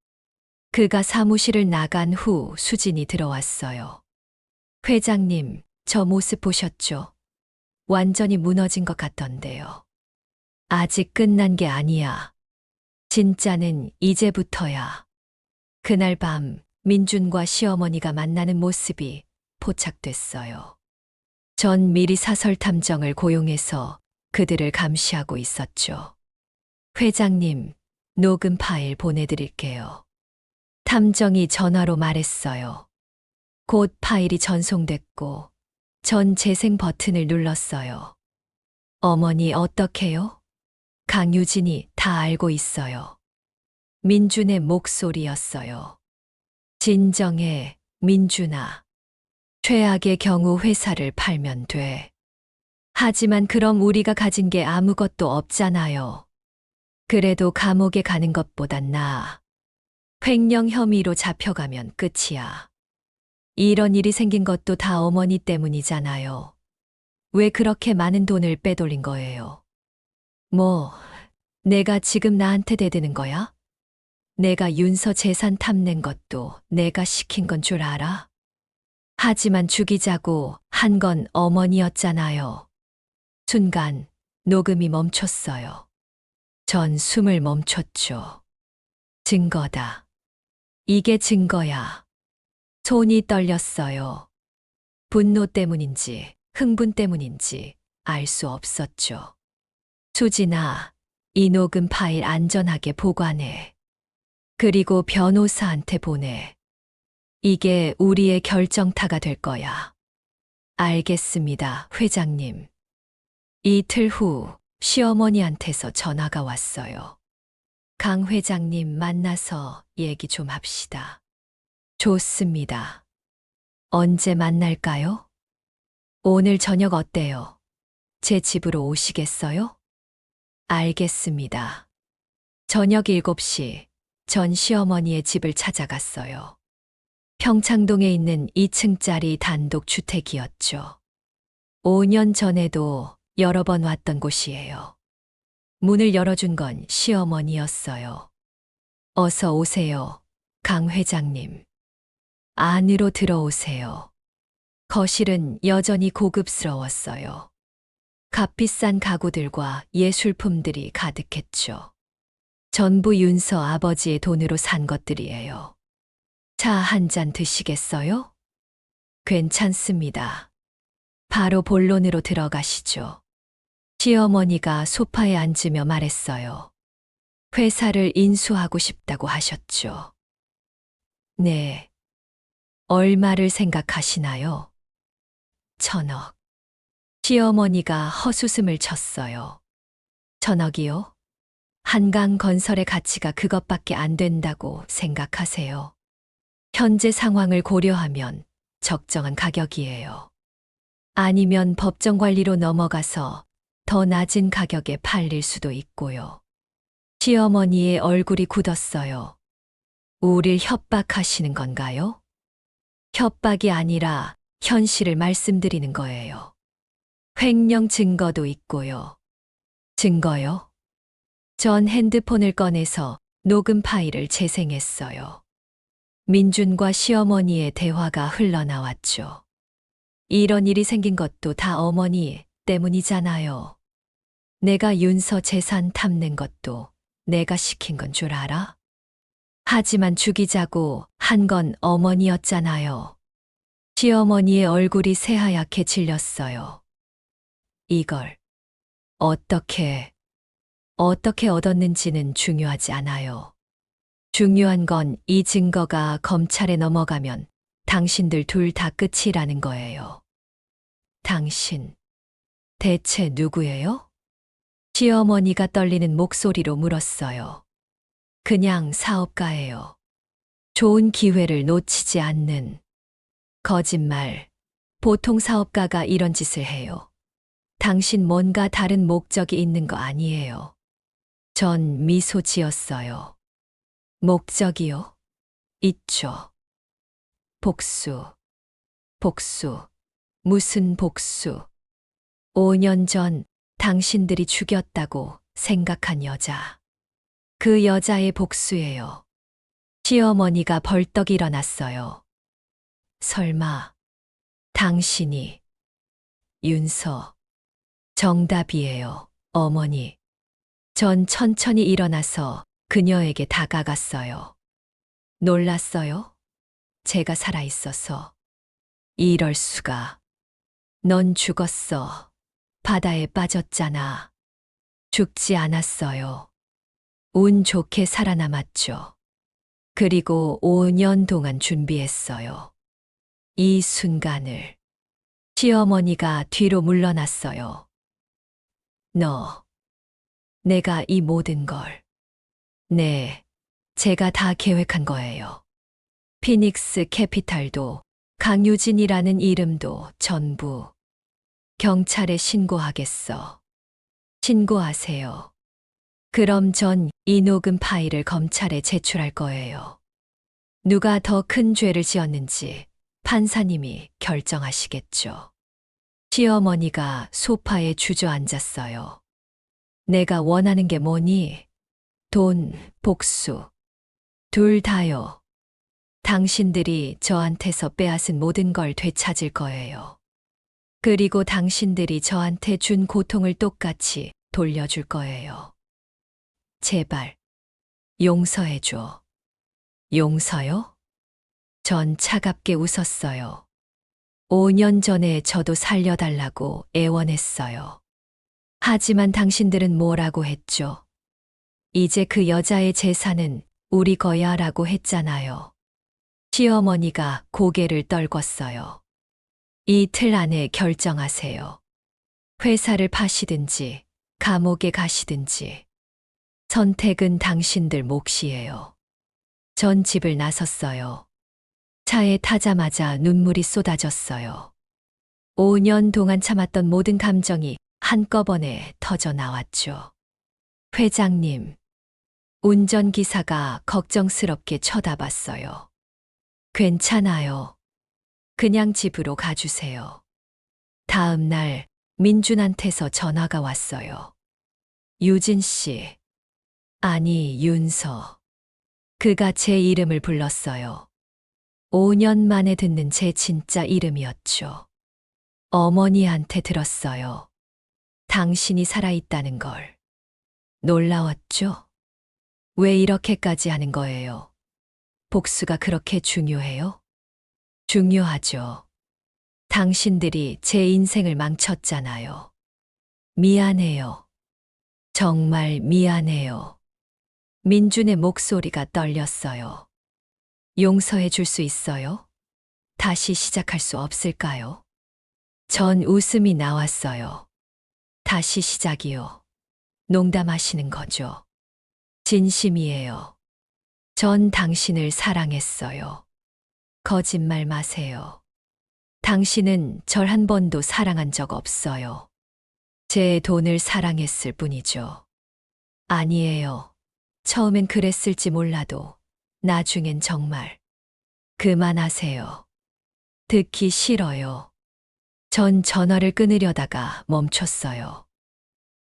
그가 사무실을 나간 후 수진이 들어왔어요. 회장님, 저 모습 보셨죠? 완전히 무너진 것 같던데요. 아직 끝난 게 아니야. 진짜는 이제부터야. 그날 밤 민준과 시어머니가 만나는 모습이 포착됐어요. 전 미리 사설 탐정을 고용해서 그들을 감시하고 있었죠. 회장님, 녹음 파일 보내드릴게요. 탐정이 전화로 말했어요. 곧 파일이 전송됐고, 전 재생 버튼을 눌렀어요. 어머니 어떡해요? 강유진이 다 알고 있어요. 민준의 목소리였어요. 진정해, 민준아. 최악의 경우 회사를 팔면 돼. 하지만 그럼 우리가 가진 게 아무것도 없잖아요. 그래도 감옥에 가는 것보단 나아. 횡령 혐의로 잡혀가면 끝이야. 이런 일이 생긴 것도 다 어머니 때문이잖아요. 왜 그렇게 많은 돈을 빼돌린 거예요? 뭐, 내가 지금 나한테 대드는 거야? 내가 윤서 재산 탐낸 것도 내가 시킨 건 줄 알아? 하지만 죽이자고 한 건 어머니였잖아요. 순간 녹음이 멈췄어요. 전 숨을 멈췄죠. 증거다. 이게 증거야. 손이 떨렸어요. 분노 때문인지 흥분 때문인지 알 수 없었죠. 수진아, 이 녹음 파일 안전하게 보관해. 그리고 변호사한테 보내. 이게 우리의 결정타가 될 거야. 알겠습니다, 회장님. 이틀 후 시어머니한테서 전화가 왔어요. 강 회장님 만나서 얘기 좀 합시다. 좋습니다. 언제 만날까요? 오늘 저녁 어때요? 제 집으로 오시겠어요? 알겠습니다. 저녁 7시 전 시어머니의 집을 찾아갔어요. 평창동에 있는 2층짜리 단독 주택이었죠. 5년 전에도 여러 번 왔던 곳이에요. 문을 열어준 건 시어머니였어요. 어서 오세요, 강 회장님. 안으로 들어오세요. 거실은 여전히 고급스러웠어요. 값비싼 가구들과 예술품들이 가득했죠. 전부 윤서 아버지의 돈으로 산 것들이에요. 차 한 잔 드시겠어요? 괜찮습니다. 바로 본론으로 들어가시죠. 시어머니가 소파에 앉으며 말했어요. 회사를 인수하고 싶다고 하셨죠. 네. 얼마를 생각하시나요? 1,000억. 시어머니가 헛웃음을 쳤어요. 1,000억이요? 한강건설의 가치가 그것밖에 안 된다고 생각하세요. 현재 상황을 고려하면 적정한 가격이에요. 아니면 법정 관리로 넘어가서 더 낮은 가격에 팔릴 수도 있고요. 시어머니의 얼굴이 굳었어요. 우릴 협박하시는 건가요? 협박이 아니라 현실을 말씀드리는 거예요. 횡령 증거도 있고요. 증거요? 전 핸드폰을 꺼내서 녹음 파일을 재생했어요. 민준과 시어머니의 대화가 흘러나왔죠. 이런 일이 생긴 것도 다 어머니 때문이잖아요. 내가 윤서 재산 탐낸 것도 내가 시킨 건 줄 알아? 하지만 죽이자고 한 건 어머니였잖아요. 시어머니의 얼굴이 새하얗게 질렸어요. 이걸 어떻게 얻었는지는 중요하지 않아요. 중요한 건 이 증거가 검찰에 넘어가면 당신들 둘 다 끝이라는 거예요. 당신, 대체 누구예요? 시어머니가 떨리는 목소리로 물었어요. 그냥 사업가예요. 좋은 기회를 놓치지 않는. 거짓말. 보통 사업가가 이런 짓을 해요. 당신 뭔가 다른 목적이 있는 거 아니에요. 전 미소 지었어요. 목적이요? 있죠. 복수. 복수. 무슨 복수? 5년 전 당신들이 죽였다고 생각한 여자. 그 여자의 복수예요. 시어머니가 벌떡 일어났어요. 설마 당신이 윤서. 정답이에요, 어머니. 전 천천히 일어나서 그녀에게 다가갔어요. 놀랐어요? 제가 살아있어서. 이럴 수가. 넌 죽었어. 바다에 빠졌잖아. 죽지 않았어요. 운 좋게 살아남았죠. 그리고 5년 동안 준비했어요. 이 순간을. 시어머니가 뒤로 물러났어요. 너, 내가 이 모든 걸. 네, 제가 다 계획한 거예요. 피닉스 캐피탈도 강유진이라는 이름도 전부. 경찰에 신고하겠어. 신고하세요. 그럼 전 이 녹음 파일을 검찰에 제출할 거예요. 누가 더 큰 죄를 지었는지 판사님이 결정하시겠죠. 시어머니가 소파에 주저앉았어요. 내가 원하는 게 뭐니? 돈, 복수. 둘 다요. 당신들이 저한테서 빼앗은 모든 걸 되찾을 거예요. 그리고 당신들이 저한테 준 고통을 똑같이 돌려줄 거예요. 제발, 용서해줘. 용서요? 전 차갑게 웃었어요. 5년 전에 저도 살려달라고 애원했어요. 하지만 당신들은 뭐라고 했죠? 이제 그 여자의 재산은 우리 거야라고 했잖아요. 시어머니가 고개를 떨궜어요. 이틀 안에 결정하세요. 회사를 파시든지 감옥에 가시든지. 선택은 당신들 몫이에요. 전 집을 나섰어요. 차에 타자마자 눈물이 쏟아졌어요. 5년 동안 참았던 모든 감정이 한꺼번에 터져 나왔죠. 회장님, 운전기사가 걱정스럽게 쳐다봤어요. 괜찮아요. 그냥 집으로 가주세요. 다음 날 민준한테서 전화가 왔어요. 유진 씨. 아니, 윤서. 그가 제 이름을 불렀어요. 5년 만에 듣는 제 진짜 이름이었죠. 어머니한테 들었어요. 당신이 살아있다는 걸. 놀라웠죠? 왜 이렇게까지 하는 거예요? 복수가 그렇게 중요해요? 중요하죠. 당신들이 제 인생을 망쳤잖아요. 미안해요. 정말 미안해요. 민준의 목소리가 떨렸어요. 용서해 줄 수 있어요? 다시 시작할 수 없을까요? 전 웃음이 나왔어요. 다시 시작이요. 농담하시는 거죠. 진심이에요. 전 당신을 사랑했어요. 거짓말 마세요. 당신은 절 한 번도 사랑한 적 없어요. 제 돈을 사랑했을 뿐이죠. 아니에요. 처음엔 그랬을지 몰라도 나중엔 정말. 그만하세요. 듣기 싫어요. 전 전화를 끊으려다가 멈췄어요.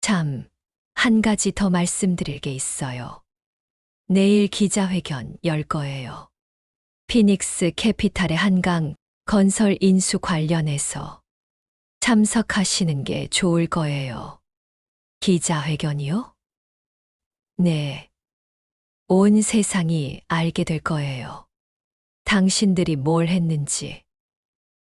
참, 한 가지 더 말씀드릴 게 있어요. 내일 기자회견 열 거예요. 피닉스 캐피탈의 한강 건설 인수 관련해서 참석하시는 게 좋을 거예요. 기자회견이요? 네. 온 세상이 알게 될 거예요. 당신들이 뭘 했는지.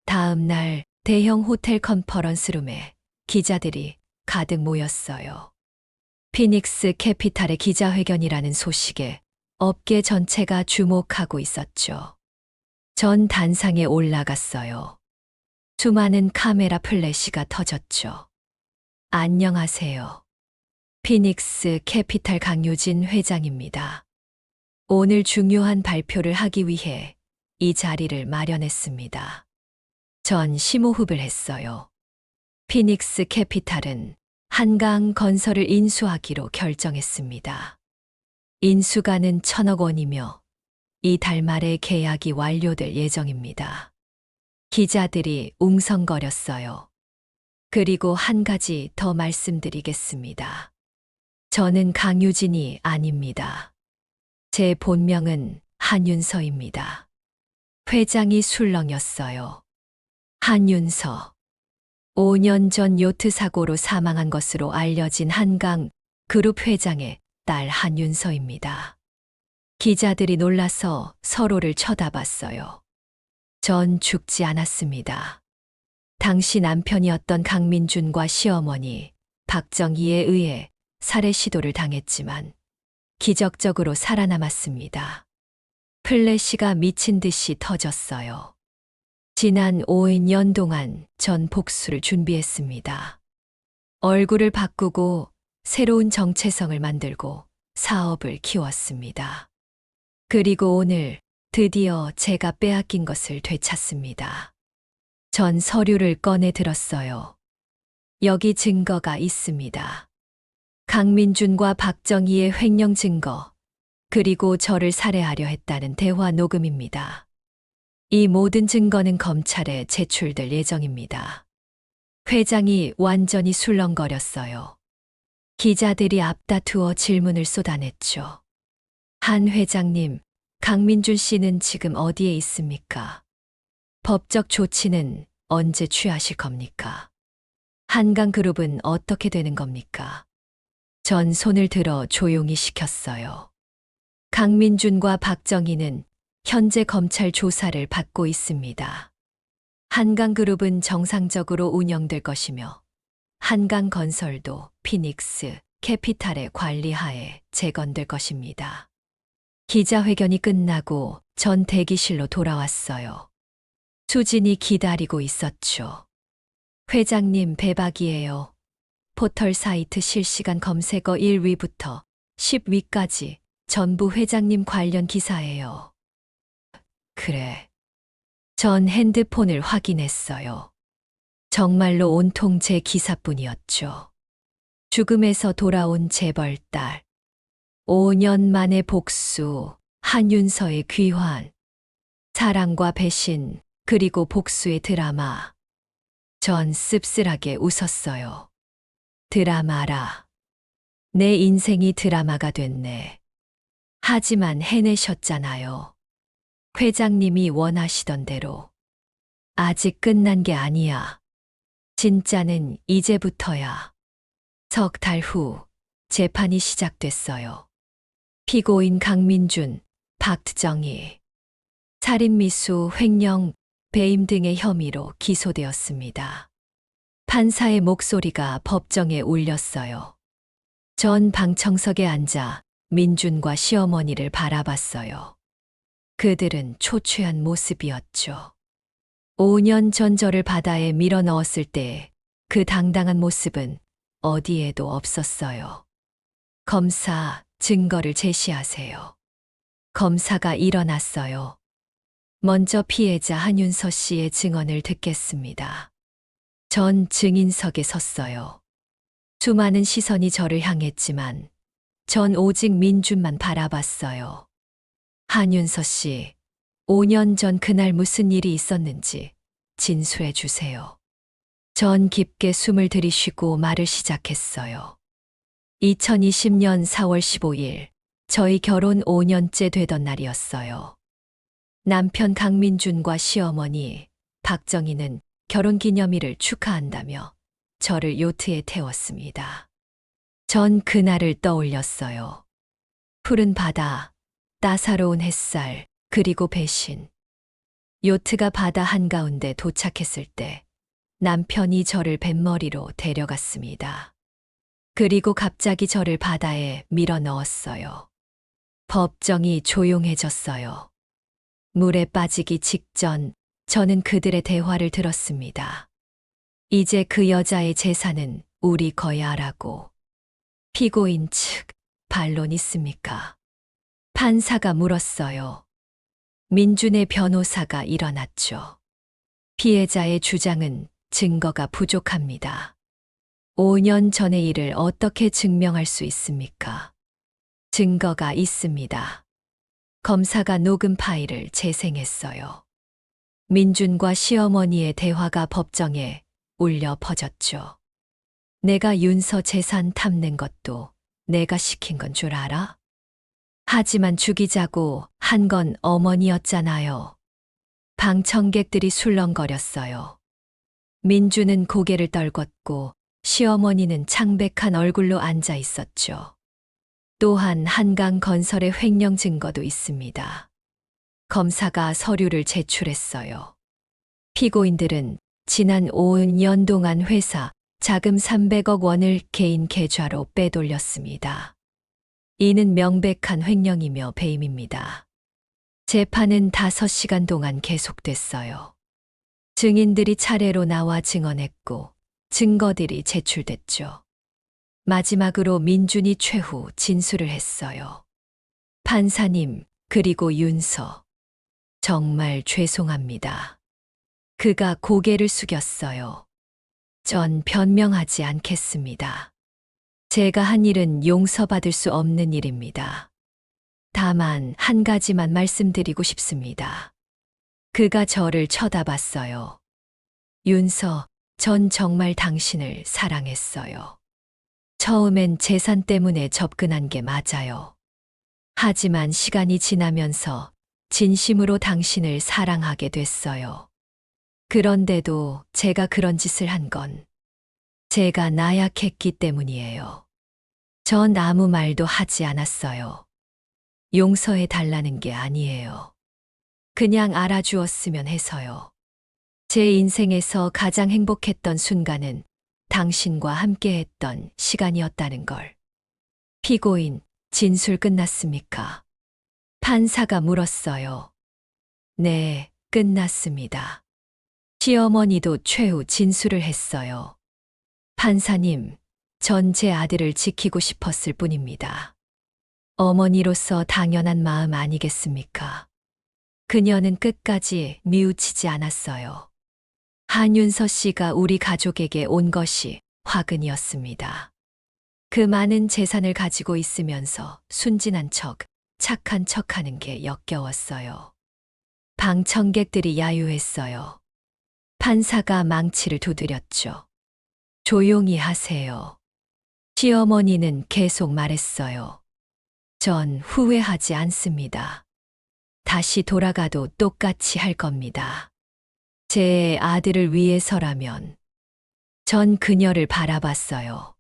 다음 날 대형 호텔 컨퍼런스룸에 기자들이 가득 모였어요. 피닉스 캐피탈의 기자회견이라는 소식에 업계 전체가 주목하고 있었죠. 전 단상에 올라갔어요. 수많은 카메라 플래시가 터졌죠. 안녕하세요. 피닉스 캐피탈 강유진 회장입니다. 오늘 중요한 발표를 하기 위해 이 자리를 마련했습니다. 전 심호흡을 했어요. 피닉스 캐피탈은 한강 건설을 인수하기로 결정했습니다. 인수가는 1,000억 원이며 이달 말에 계약이 완료될 예정입니다. 기자들이 웅성거렸어요. 그리고 한 가지 더 말씀드리겠습니다. 저는 강유진이 아닙니다. 제 본명은 한윤서입니다. 회장이 술렁였어요. 한윤서. 5년 전 요트 사고로 사망한 것으로 알려진 한강 그룹 회장의 딸 한윤서입니다. 기자들이 놀라서 서로를 쳐다봤어요. 전 죽지 않았습니다. 당시 남편이었던 강민준과 시어머니 박정희에 의해 살해 시도를 당했지만 기적적으로 살아남았습니다. 플래시가 미친 듯이 터졌어요. 지난 5년 동안 전 복수를 준비했습니다. 얼굴을 바꾸고 새로운 정체성을 만들고 사업을 키웠습니다. 그리고 오늘 드디어 제가 빼앗긴 것을 되찾습니다. 전 서류를 꺼내 들었어요. 여기 증거가 있습니다. 강민준과 박정희의 횡령 증거, 그리고 저를 살해하려 했다는 대화 녹음입니다. 이 모든 증거는 검찰에 제출될 예정입니다. 회장이 완전히 술렁거렸어요. 기자들이 앞다투어 질문을 쏟아냈죠. 한 회장님, 강민준 씨는 지금 어디에 있습니까? 법적 조치는 언제 취하실 겁니까? 한강그룹은 어떻게 되는 겁니까? 전 손을 들어 조용히 시켰어요. 강민준과 박정희는 현재 검찰 조사를 받고 있습니다. 한강그룹은 정상적으로 운영될 것이며 한강건설도 피닉스 캐피탈의 관리하에 재건될 것입니다. 기자회견이 끝나고 전 대기실로 돌아왔어요. 수진이 기다리고 있었죠. 회장님 배박이에요. 포털 사이트 실시간 검색어 1위부터 10위까지 전부 회장님 관련 기사예요. 그래. 전 핸드폰을 확인했어요. 정말로 온통 제 기사뿐이었죠. 죽음에서 돌아온 재벌딸. 5년 만의 복수, 한윤서의 귀환. 사랑과 배신, 그리고 복수의 드라마. 전 씁쓸하게 웃었어요. 드라마라. 내 인생이 드라마가 됐네. 하지만 해내셨잖아요. 회장님이 원하시던 대로. 아직 끝난 게 아니야. 진짜는 이제부터야. 석 달 후 재판이 시작됐어요. 피고인 강민준, 박정희. 살인미수, 횡령, 배임 등의 혐의로 기소되었습니다. 판사의 목소리가 법정에 울렸어요. 전 방청석에 앉아 민준과 시어머니를 바라봤어요. 그들은 초췌한 모습이었죠. 5년 전 저를 바다에 밀어 넣었을 때 그 당당한 모습은 어디에도 없었어요. 검사, 증거를 제시하세요. 검사가 일어났어요. 먼저 피해자 한윤서 씨의 증언을 듣겠습니다. 전 증인석에 섰어요. 수많은 시선이 저를 향했지만 전 오직 민준만 바라봤어요. 한윤서 씨, 5년 전 그날 무슨 일이 있었는지 진술해 주세요. 전 깊게 숨을 들이쉬고 말을 시작했어요. 2020년 4월 15일, 저희 결혼 5년째 되던 날이었어요. 남편 강민준과 시어머니 박정희는 결혼기념일을 축하한다며 저를 요트에 태웠습니다. 전 그날을 떠올렸어요. 푸른 바다, 따사로운 햇살, 그리고 배신. 요트가 바다 한가운데 도착했을 때 남편이 저를 뱃머리로 데려갔습니다. 그리고 갑자기 저를 바다에 밀어 넣었어요. 법정이 조용해졌어요. 물에 빠지기 직전 저는 그들의 대화를 들었습니다. 이제 그 여자의 재산은 우리 거야라고. 피고인 측, 반론 있습니까? 판사가 물었어요. 민준의 변호사가 일어났죠. 피해자의 주장은 증거가 부족합니다. 5년 전의 일을 어떻게 증명할 수 있습니까? 증거가 있습니다. 검사가 녹음 파일을 재생했어요. 민준과 시어머니의 대화가 법정에 울려 퍼졌죠. 내가 윤서 재산 탐낸 것도 내가 시킨 건 줄 알아? 하지만 죽이자고 한 건 어머니였잖아요. 방청객들이 술렁거렸어요. 민주는 고개를 떨궜고 시어머니는 창백한 얼굴로 앉아 있었죠. 또한 한강건설의 횡령 증거도 있습니다. 검사가 서류를 제출했어요. 피고인들은 지난 5년 동안 회사 자금 300억 원을 개인 계좌로 빼돌렸습니다. 이는 명백한 횡령이며 배임입니다. 재판은 5시간 동안 계속됐어요. 증인들이 차례로 나와 증언했고 증거들이 제출됐죠. 마지막으로 민준이 최후 진술을 했어요. 판사님, 그리고 윤서. 정말 죄송합니다. 그가 고개를 숙였어요. 전 변명하지 않겠습니다. 제가 한 일은 용서받을 수 없는 일입니다. 다만 한 가지만 말씀드리고 싶습니다. 그가 저를 쳐다봤어요. 윤서, 전 정말 당신을 사랑했어요. 처음엔 재산 때문에 접근한 게 맞아요. 하지만 시간이 지나면서 진심으로 당신을 사랑하게 됐어요. 그런데도 제가 그런 짓을 한 건 제가 나약했기 때문이에요. 전 아무 말도 하지 않았어요. 용서해 달라는 게 아니에요. 그냥 알아주었으면 해서요. 제 인생에서 가장 행복했던 순간은 당신과 함께했던 시간이었다는 걸. 피고인, 진술 끝났습니까? 판사가 물었어요. 네, 끝났습니다. 시어머니도 최후 진술을 했어요. 판사님, 전 제 아들을 지키고 싶었을 뿐입니다. 어머니로서 당연한 마음 아니겠습니까? 그녀는 끝까지 뉘우치지 않았어요. 한윤서 씨가 우리 가족에게 온 것이 화근이었습니다. 그 많은 재산을 가지고 있으면서 순진한 척, 착한 척하는 게 역겨웠어요. 방청객들이 야유했어요. 판사가 망치를 두드렸죠. 조용히 하세요. 시어머니는 계속 말했어요. 전 후회하지 않습니다. 다시 돌아가도 똑같이 할 겁니다. 제 아들을 위해서라면. 전 그녀를 바라봤어요.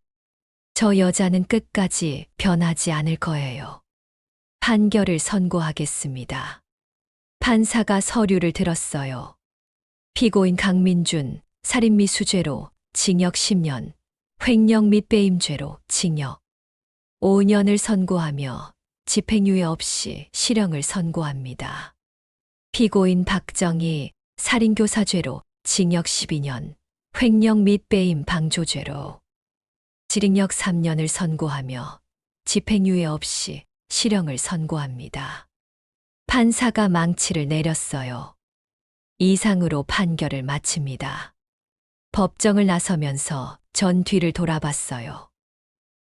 저 여자는 끝까지 변하지 않을 거예요. 판결을 선고하겠습니다. 판사가 서류를 들었어요. 피고인 강민준, 살인미수죄로 징역 10년, 횡령 및 배임죄로 징역 5년을 선고하며 집행유예 없이 실형을 선고합니다. 피고인 박정희, 살인교사죄로 징역 12년, 횡령 및 배임 방조죄로 징역 3년을 선고하며 집행유예 없이 실형을 선고합니다. 판사가 망치를 내렸어요. 이상으로 판결을 마칩니다. 법정을 나서면서 전 뒤를 돌아봤어요.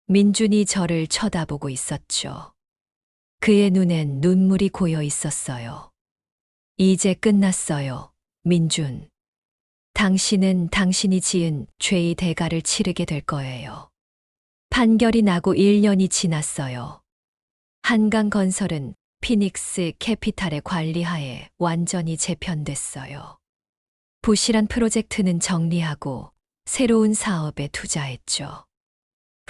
민준이 저를 쳐다보고 있었죠. 그의 눈엔 눈물이 고여 있었어요. 이제 끝났어요, 민준. 당신은 당신이 지은 죄의 대가를 치르게 될 거예요. 판결이 나고 1년이 지났어요. 한강건설은 피닉스 캐피탈의 관리하에 완전히 재편됐어요. 부실한 프로젝트는 정리하고 새로운 사업에 투자했죠.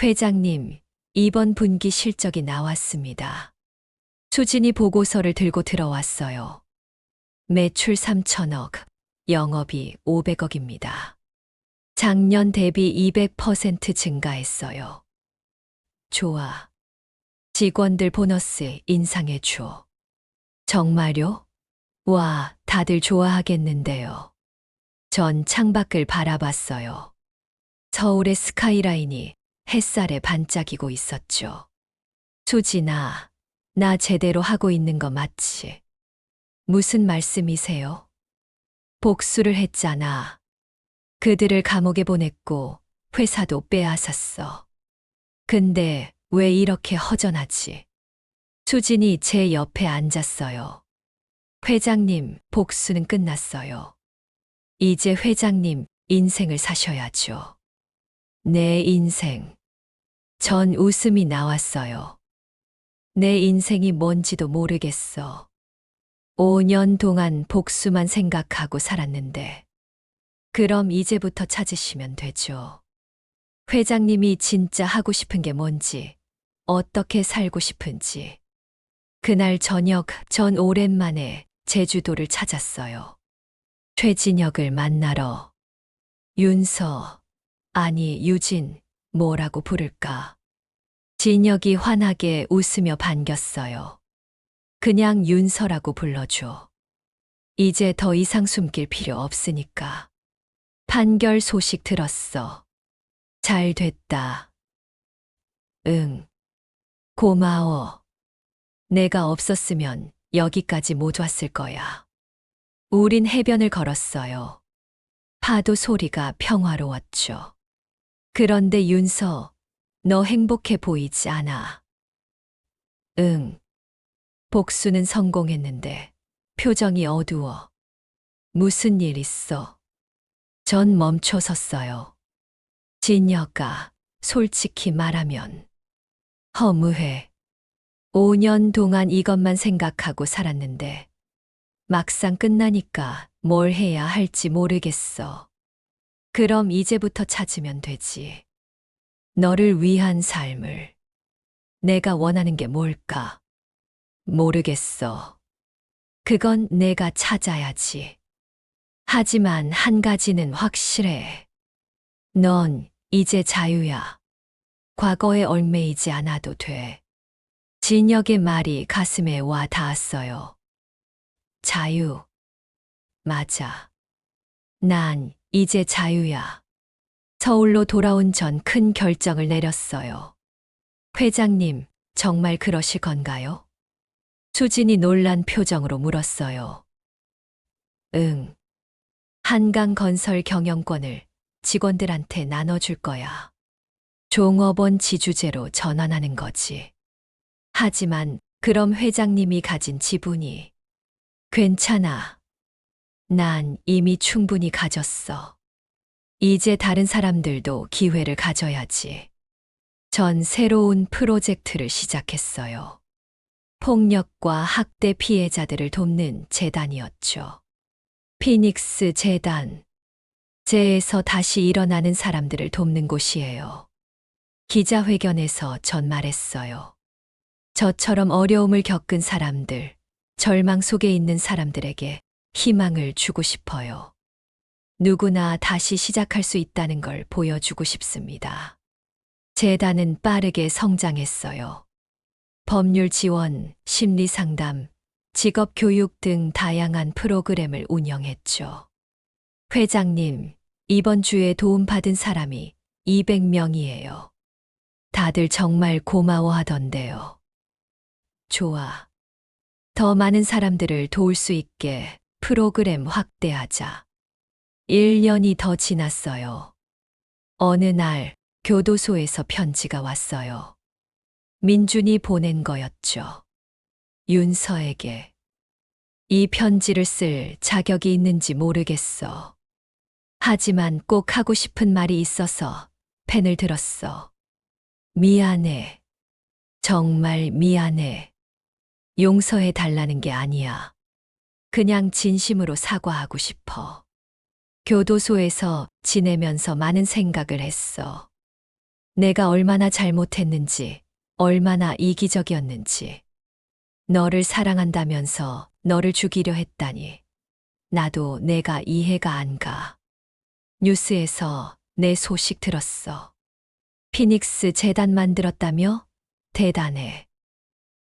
회장님, 이번 분기 실적이 나왔습니다. 수진이 보고서를 들고 들어왔어요. 매출 3천억, 영업이 500억입니다. 작년 대비 200% 증가했어요. 좋아. 직원들 보너스 인상해줘. 정말요? 와, 다들 좋아하겠는데요. 전 창밖을 바라봤어요. 서울의 스카이라인이 햇살에 반짝이고 있었죠. 수진아, 나 제대로 하고 있는 거 맞지? 무슨 말씀이세요? 복수를 했잖아. 그들을 감옥에 보냈고 회사도 빼앗았어. 근데 왜 이렇게 허전하지? 수진이 제 옆에 앉았어요. 회장님, 복수는 끝났어요. 이제 회장님 인생을 사셔야죠. 내 인생. 전 웃음이 나왔어요. 내 인생이 뭔지도 모르겠어. 5년 동안 복수만 생각하고 살았는데 그럼 이제부터 찾으시면 되죠. 회장님이 진짜 하고 싶은 게 뭔지, 어떻게 살고 싶은지. 그날 저녁 전 오랜만에 제주도를 찾았어요. 최진혁을 만나러. 윤서, 아니 유진, 뭐라고 부를까? 진혁이 환하게 웃으며 반겼어요. 그냥 윤서라고 불러줘. 이제 더 이상 숨길 필요 없으니까. 판결 소식 들었어. 잘 됐다. 응. 고마워. 내가 없었으면 여기까지 못 왔을 거야. 우린 해변을 걸었어요. 파도 소리가 평화로웠죠. 그런데 윤서, 너 행복해 보이지 않아. 응. 복수는 성공했는데 표정이 어두워. 무슨 일 있어? 전 멈춰 섰어요. 진혁아, 솔직히 말하면 허무해. 5년 동안 이것만 생각하고 살았는데 막상 끝나니까 뭘 해야 할지 모르겠어. 그럼 이제부터 찾으면 되지. 너를 위한 삶을. 내가 원하는 게 뭘까? 모르겠어. 그건 내가 찾아야지. 하지만 한 가지는 확실해. 넌 이제 자유야. 과거에 얽매이지 않아도 돼. 진혁의 말이 가슴에 와 닿았어요. 자유. 맞아. 난 이제 자유야. 서울로 돌아온 전 큰 결정을 내렸어요. 회장님, 정말 그러실 건가요? 수진이 놀란 표정으로 물었어요. 응. 한강건설 경영권을 직원들한테 나눠줄 거야. 종업원 지주제로 전환하는 거지. 하지만 그럼 회장님이 가진 지분이 괜찮아. 난 이미 충분히 가졌어. 이제 다른 사람들도 기회를 가져야지. 전 새로운 프로젝트를 시작했어요. 폭력과 학대 피해자들을 돕는 재단이었죠. 피닉스 재단. 재해에서 다시 일어나는 사람들을 돕는 곳이에요. 기자회견에서 전 말했어요. 저처럼 어려움을 겪은 사람들, 절망 속에 있는 사람들에게 희망을 주고 싶어요. 누구나 다시 시작할 수 있다는 걸 보여주고 싶습니다. 재단은 빠르게 성장했어요. 법률 지원, 심리 상담, 직업 교육 등 다양한 프로그램을 운영했죠. 회장님, 이번 주에 도움받은 사람이 200명이에요. 다들 정말 고마워하던데요. 좋아. 더 많은 사람들을 도울 수 있게 프로그램 확대하자. 1년이 더 지났어요. 어느 날 교도소에서 편지가 왔어요. 민준이 보낸 거였죠. 윤서에게. 이 편지를 쓸 자격이 있는지 모르겠어. 하지만 꼭 하고 싶은 말이 있어서 펜을 들었어. 미안해. 정말 미안해. 용서해 달라는 게 아니야. 그냥 진심으로 사과하고 싶어. 교도소에서 지내면서 많은 생각을 했어. 내가 얼마나 잘못했는지, 얼마나 이기적이었는지. 너를 사랑한다면서 너를 죽이려 했다니. 나도 내가 이해가 안 가. 뉴스에서 내 소식 들었어. 피닉스 재단 만들었다며? 대단해.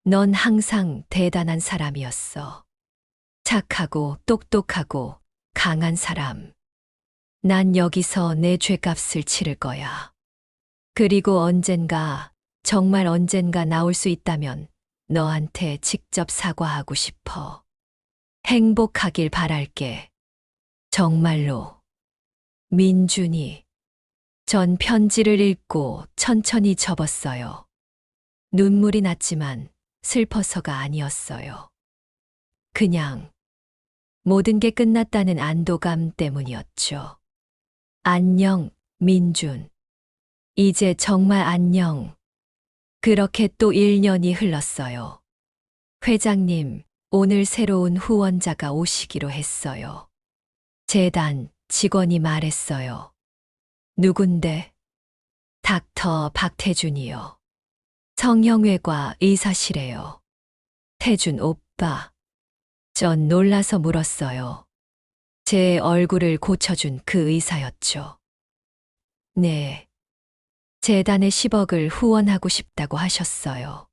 넌 항상 대단한 사람이었어. 착하고 똑똑하고 강한 사람. 난 여기서 내 죗값을 치를 거야. 그리고 언젠가, 정말 언젠가 나올 수 있다면 너한테 직접 사과하고 싶어. 행복하길 바랄게. 정말로. 민준이. 전 편지를 읽고 천천히 접었어요. 눈물이 났지만 슬퍼서가 아니었어요. 그냥 모든 게 끝났다는 안도감 때문이었죠. 안녕, 민준. 이제 정말 안녕. 그렇게 또 1년이 흘렀어요. 회장님, 오늘 새로운 후원자가 오시기로 했어요. 재단 직원이 말했어요. 누군데? 닥터 박태준이요. 성형외과 의사시래요. 태준 오빠. 전 놀라서 물었어요. 제 얼굴을 고쳐준 그 의사였죠. 네. 재단에 10억을 후원하고 싶다고 하셨어요.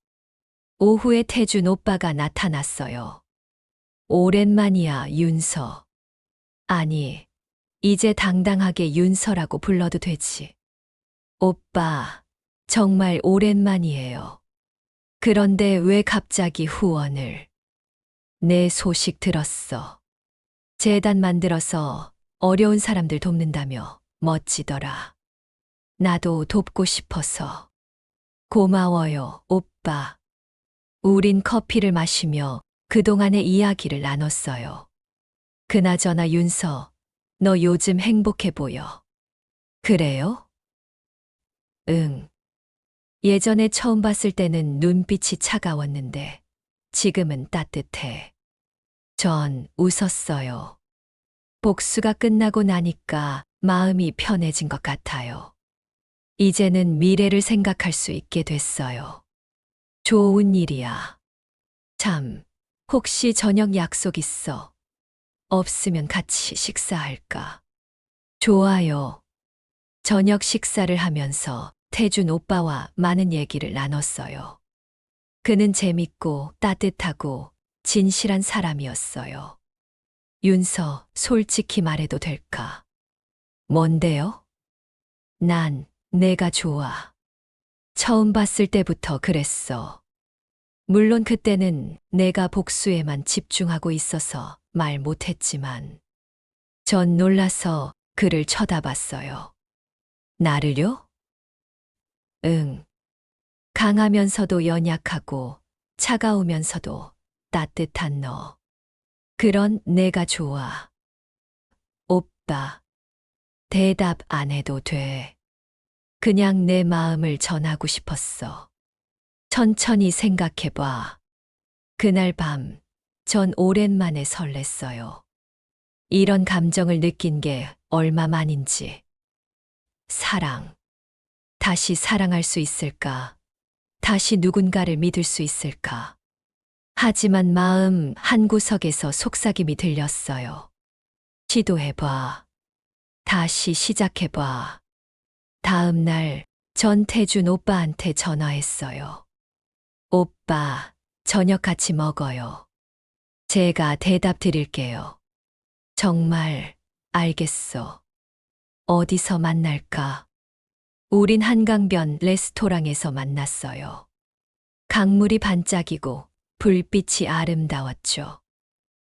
오후에 태준 오빠가 나타났어요. 오랜만이야, 윤서. 아니, 이제 당당하게 윤서라고 불러도 되지. 오빠, 정말 오랜만이에요. 그런데 왜 갑자기 후원을? 내 소식 들었어. 재단 만들어서 어려운 사람들 돕는다며 멋지더라. 나도 돕고 싶어서. 고마워요, 오빠. 우린 커피를 마시며 그동안의 이야기를 나눴어요. 그나저나 윤서, 너 요즘 행복해 보여. 그래요? 응. 예전에 처음 봤을 때는 눈빛이 차가웠는데 지금은 따뜻해. 전 웃었어요. 복수가 끝나고 나니까 마음이 편해진 것 같아요. 이제는 미래를 생각할 수 있게 됐어요. 좋은 일이야. 참, 혹시 저녁 약속 있어? 없으면 같이 식사할까? 좋아요. 저녁 식사를 하면서 태준 오빠와 많은 얘기를 나눴어요. 그는 재밌고 따뜻하고 진실한 사람이었어요. 윤서, 솔직히 말해도 될까? 뭔데요? 난 내가 좋아. 처음 봤을 때부터 그랬어. 물론 그때는 내가 복수에만 집중하고 있어서 말 못했지만, 전 놀라서 그를 쳐다봤어요. 나를요? 응. 강하면서도 연약하고 차가우면서도 따뜻한 너. 그런 내가 좋아. 오빠, 대답 안 해도 돼. 그냥 내 마음을 전하고 싶었어. 천천히 생각해봐. 그날 밤, 전 오랜만에 설렜어요. 이런 감정을 느낀 게 얼마만인지. 사랑. 다시 사랑할 수 있을까? 다시 누군가를 믿을 수 있을까? 하지만 마음 한구석에서 속삭임이 들렸어요. 시도해봐. 다시 시작해봐. 다음 날 전태준 오빠한테 전화했어요. 오빠, 저녁 같이 먹어요. 제가 대답 드릴게요. 정말 알겠어. 어디서 만날까? 우린 한강변 레스토랑에서 만났어요. 강물이 반짝이고 불빛이 아름다웠죠.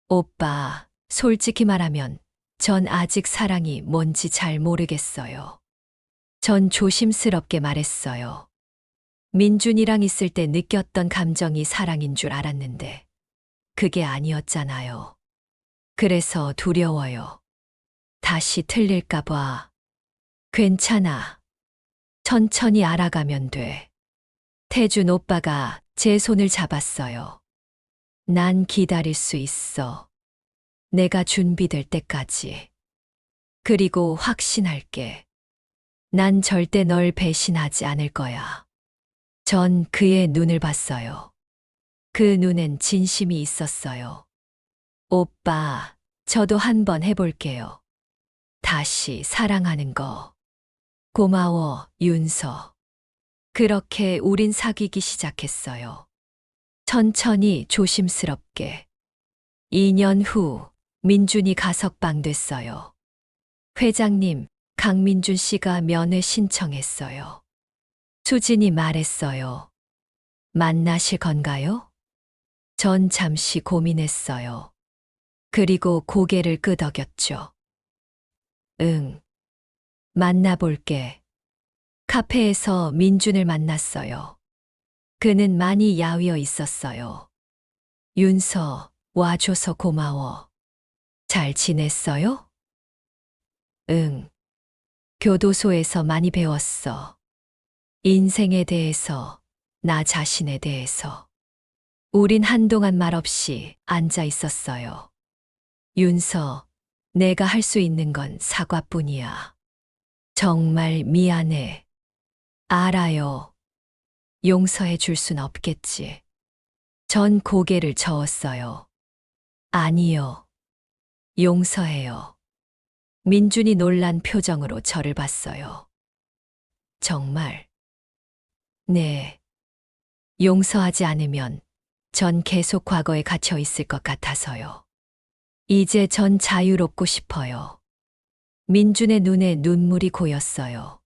오빠, 솔직히 말하면 전 아직 사랑이 뭔지 잘 모르겠어요. 전 조심스럽게 말했어요. 민준이랑 있을 때 느꼈던 감정이 사랑인 줄 알았는데 그게 아니었잖아요. 그래서 두려워요. 다시 틀릴까 봐. 괜찮아. 천천히 알아가면 돼. 태준 오빠가 제 손을 잡았어요. 난 기다릴 수 있어. 내가 준비될 때까지. 그리고 확신할게. 난 절대 널 배신하지 않을 거야. 전 그의 눈을 봤어요. 그 눈엔 진심이 있었어요. 오빠, 저도 한번 해볼게요. 다시 사랑하는 거. 고마워, 윤서. 그렇게 우린 사귀기 시작했어요. 천천히 조심스럽게. 2년 후, 민준이 가석방 됐어요. 회장님, 강민준 씨가 면회 신청했어요. 수진이 말했어요. 만나실 건가요? 전 잠시 고민했어요. 그리고 고개를 끄덕였죠. 응. 만나볼게. 카페에서 민준을 만났어요. 그는 많이 야위어 있었어요. 윤서, 와줘서 고마워. 잘 지냈어요? 응. 교도소에서 많이 배웠어. 인생에 대해서, 나 자신에 대해서. 우린 한동안 말없이 앉아 있었어요. 윤서, 내가 할 수 있는 건 사과뿐이야. 정말 미안해. 알아요. 용서해 줄 순 없겠지. 전 고개를 저었어요. 아니요. 용서해요. 민준이 놀란 표정으로 저를 봤어요. 정말? 네. 용서하지 않으면 전 계속 과거에 갇혀 있을 것 같아서요. 이제 전 자유롭고 싶어요. 민준의 눈에 눈물이 고였어요.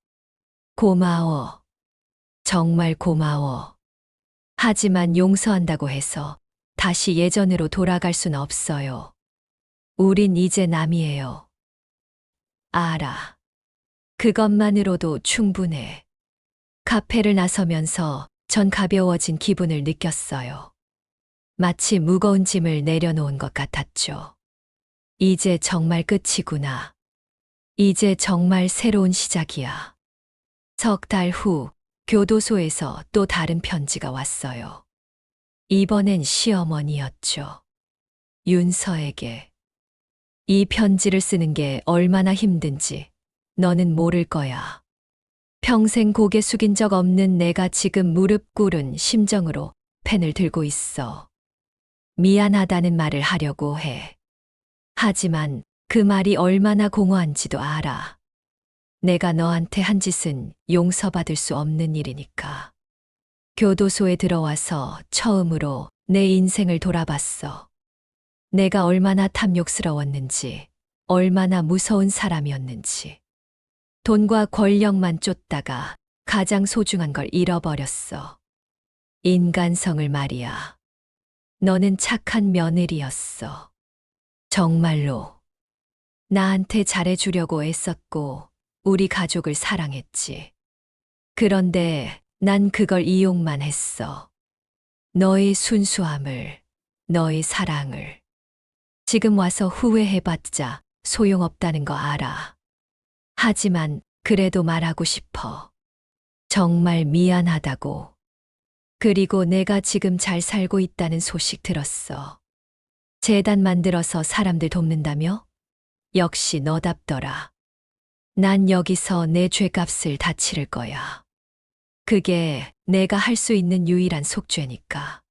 고마워. 정말 고마워. 하지만 용서한다고 해서 다시 예전으로 돌아갈 순 없어요. 우린 이제 남이에요. 알아. 그것만으로도 충분해. 카페를 나서면서 전 가벼워진 기분을 느꼈어요. 마치 무거운 짐을 내려놓은 것 같았죠. 이제 정말 끝이구나. 이제 정말 새로운 시작이야. 석 달 후 교도소에서 또 다른 편지가 왔어요. 이번엔 시어머니였죠. 윤서에게. 이 편지를 쓰는 게 얼마나 힘든지 너는 모를 거야. 평생 고개 숙인 적 없는 내가 지금 무릎 꿇은 심정으로 펜을 들고 있어. 미안하다는 말을 하려고 해. 하지만 그 말이 얼마나 공허한지도 알아. 내가 너한테 한 짓은 용서받을 수 없는 일이니까. 교도소에 들어와서 처음으로 내 인생을 돌아봤어. 내가 얼마나 탐욕스러웠는지, 얼마나 무서운 사람이었는지. 돈과 권력만 쫓다가 가장 소중한 걸 잃어버렸어. 인간성을 말이야. 너는 착한 며느리였어. 정말로. 나한테 잘해주려고 애썼고, 우리 가족을 사랑했지. 그런데 난 그걸 이용만 했어. 너의 순수함을, 너의 사랑을. 지금 와서 후회해봤자 소용없다는 거 알아. 하지만 그래도 말하고 싶어. 정말 미안하다고. 그리고 내가 지금 잘 살고 있다는 소식 들었어. 재단 만들어서 사람들 돕는다며? 역시 너답더라. 난 여기서 내 죄값을 다 치를 거야. 그게 내가 할 수 있는 유일한 속죄니까.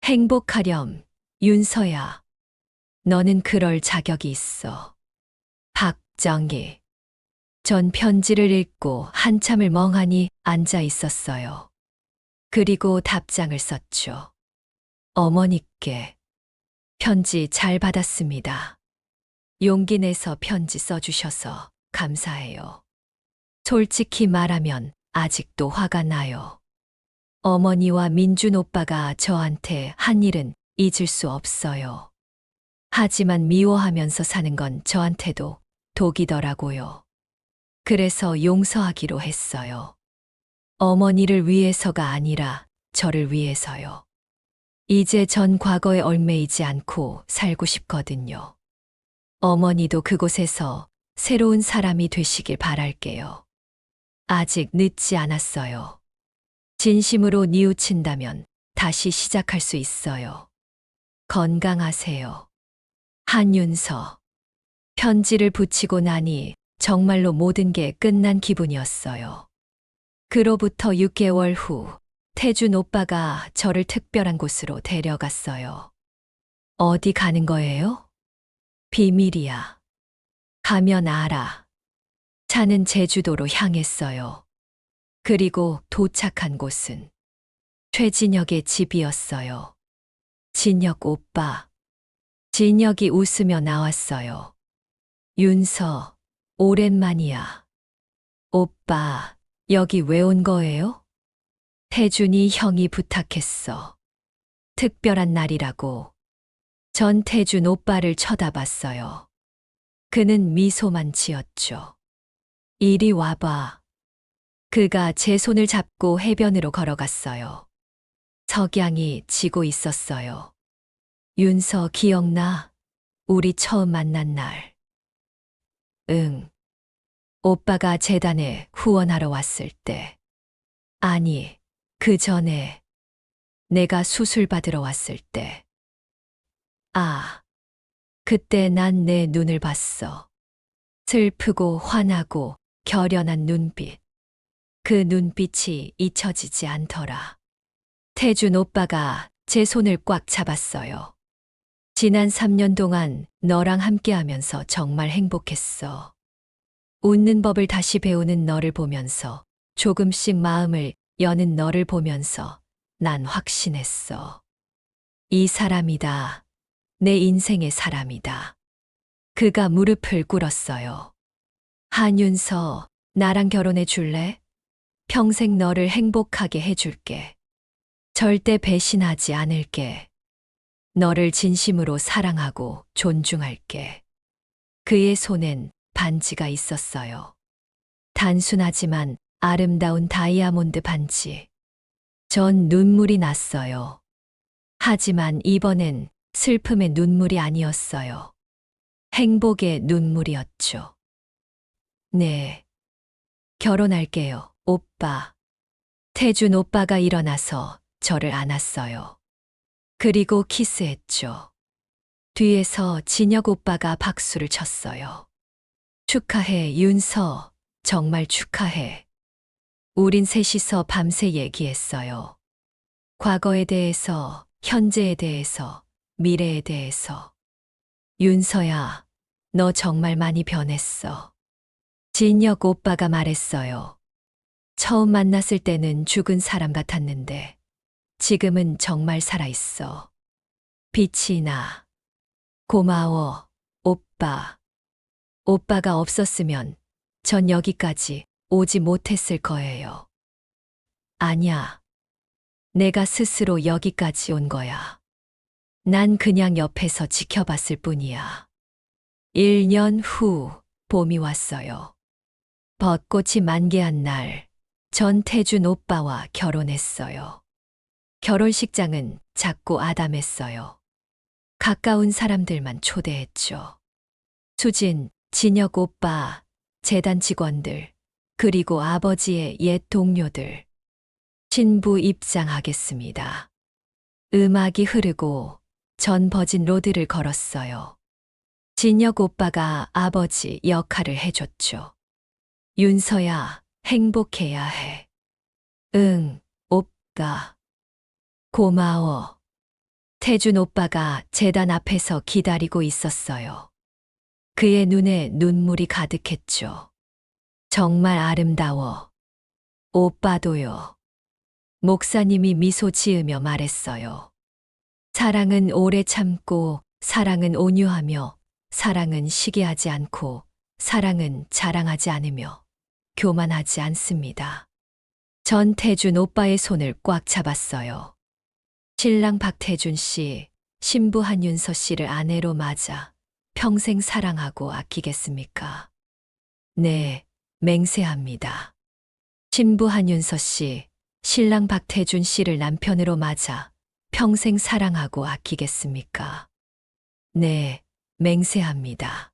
행복하렴, 윤서야. 너는 그럴 자격이 있어. 박정희. 전 편지를 읽고 한참을 멍하니 앉아 있었어요. 그리고 답장을 썼죠. 어머니께. 편지 잘 받았습니다. 용기 내서 편지 써주셔서 감사해요. 솔직히 말하면 아직도 화가 나요. 어머니와 민준 오빠가 저한테 한 일은 잊을 수 없어요. 하지만 미워하면서 사는 건 저한테도 독이더라고요. 그래서 용서하기로 했어요. 어머니를 위해서가 아니라 저를 위해서요. 이제 전 과거에 얽매이지 않고 살고 싶거든요. 어머니도 그곳에서 새로운 사람이 되시길 바랄게요. 아직 늦지 않았어요. 진심으로 뉘우친다면 다시 시작할 수 있어요. 건강하세요. 한윤서. 편지를 붙이고 나니 정말로 모든 게 끝난 기분이었어요. 그로부터 6개월 후 태준 오빠가 저를 특별한 곳으로 데려갔어요. 어디 가는 거예요? 비밀이야. 가면 알아. 차는 제주도로 향했어요. 그리고 도착한 곳은 최진혁의 집이었어요. 진혁 오빠. 진혁이 웃으며 나왔어요. 윤서, 오랜만이야. 오빠, 여기 왜 온 거예요? 태준이 형이 부탁했어. 특별한 날이라고. 전 태준 오빠를 쳐다봤어요. 그는 미소만 지었죠. 이리 와봐. 그가 제 손을 잡고 해변으로 걸어갔어요. 석양이 지고 있었어요. 윤서 기억나? 우리 처음 만난 날. 응. 오빠가 재단에 후원하러 왔을 때. 아니, 그 전에 내가 수술 받으러 왔을 때. 아, 그때 난 내 눈을 봤어. 슬프고 화나고 결연한 눈빛. 그 눈빛이 잊혀지지 않더라. 태준 오빠가 제 손을 꽉 잡았어요. 지난 3년 동안 너랑 함께하면서 정말 행복했어. 웃는 법을 다시 배우는 너를 보면서, 조금씩 마음을 여는 너를 보면서 난 확신했어. 이 사람이다. 내 인생의 사람이다. 그가 무릎을 꿇었어요. 한윤서, 나랑 결혼해 줄래? 평생 너를 행복하게 해줄게. 절대 배신하지 않을게. 너를 진심으로 사랑하고 존중할게. 그의 손엔 반지가 있었어요. 단순하지만 아름다운 다이아몬드 반지. 전 눈물이 났어요. 하지만 이번엔 슬픔의 눈물이 아니었어요. 행복의 눈물이었죠. 네. 결혼할게요, 오빠. 태준 오빠가 일어나서 저를 안았어요. 그리고 키스했죠. 뒤에서 진혁 오빠가 박수를 쳤어요. 축하해, 윤서. 정말 축하해. 우린 셋이서 밤새 얘기했어요. 과거에 대해서, 현재에 대해서, 미래에 대해서. 윤서야, 너 정말 많이 변했어. 진혁 오빠가 말했어요. 처음 만났을 때는 죽은 사람 같았는데, 지금은 정말 살아있어. 빛이 나. 고마워, 오빠. 오빠가 없었으면 전 여기까지 오지 못했을 거예요. 아니야. 내가 스스로 여기까지 온 거야. 난 그냥 옆에서 지켜봤을 뿐이야. 1년 후, 봄이 왔어요. 벚꽃이 만개한 날, 전 태준 오빠와 결혼했어요. 결혼식장은 작고 아담했어요. 가까운 사람들만 초대했죠. 수진, 진혁 오빠, 재단 직원들, 그리고 아버지의 옛 동료들. 신부 입장하겠습니다. 음악이 흐르고 전 버진 로드를 걸었어요. 진혁 오빠가 아버지 역할을 해줬죠. 윤서야, 행복해야 해. 응, 오빠. 고마워. 태준 오빠가 재단 앞에서 기다리고 있었어요. 그의 눈에 눈물이 가득했죠. 정말 아름다워. 오빠도요. 목사님이 미소 지으며 말했어요. 사랑은 오래 참고, 사랑은 온유하며, 사랑은 시기하지 않고, 사랑은 자랑하지 않으며, 교만하지 않습니다. 전 태준 오빠의 손을 꽉 잡았어요. 신랑 박태준 씨, 신부 한윤서 씨를 아내로 맞아 평생 사랑하고 아끼겠습니까? 네, 맹세합니다. 신부 한윤서 씨, 신랑 박태준 씨를 남편으로 맞아 평생 사랑하고 아끼겠습니까? 네, 맹세합니다.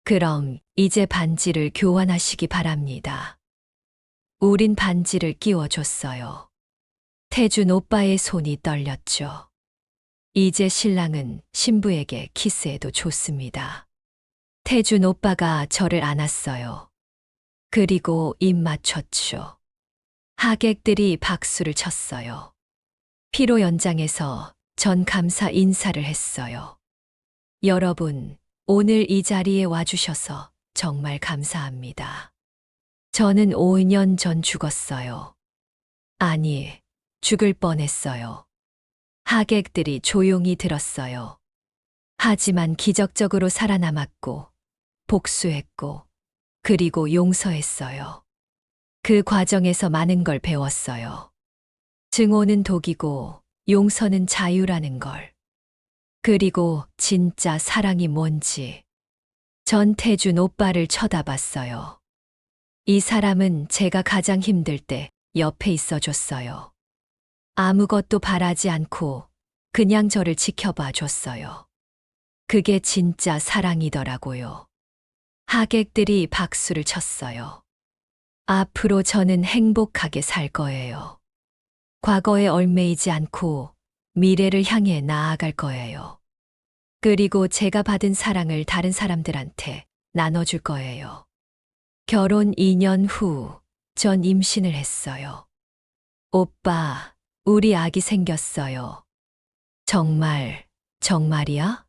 그럼 이제 반지를 교환하시기 바랍니다. 우린 반지를 끼워줬어요. 태준 오빠의 손이 떨렸죠. 이제 신랑은 신부에게 키스해도 좋습니다. 태준 오빠가 저를 안았어요. 그리고 입 맞췄죠. 하객들이 박수를 쳤어요. 피로 연장해서 전 감사 인사를 했어요. 여러분, 오늘 이 자리에 와주셔서 정말 감사합니다. 저는 5년 전 죽었어요. 아니, 죽을 뻔했어요. 하객들이 조용히 들었어요. 하지만 기적적으로 살아남았고, 복수했고, 그리고 용서했어요. 그 과정에서 많은 걸 배웠어요. 증오는 독이고, 용서는 자유라는 걸. 그리고 진짜 사랑이 뭔지. 전 태준 오빠를 쳐다봤어요. 이 사람은 제가 가장 힘들 때 옆에 있어줬어요. 아무것도 바라지 않고 그냥 저를 지켜봐 줬어요. 그게 진짜 사랑이더라고요. 하객들이 박수를 쳤어요. 앞으로 저는 행복하게 살 거예요. 과거에 얽매이지 않고 미래를 향해 나아갈 거예요. 그리고 제가 받은 사랑을 다른 사람들한테 나눠줄 거예요. 결혼 2년 후, 전 임신을 했어요. 오빠, 우리 아기 생겼어요. 정말, 정말이야?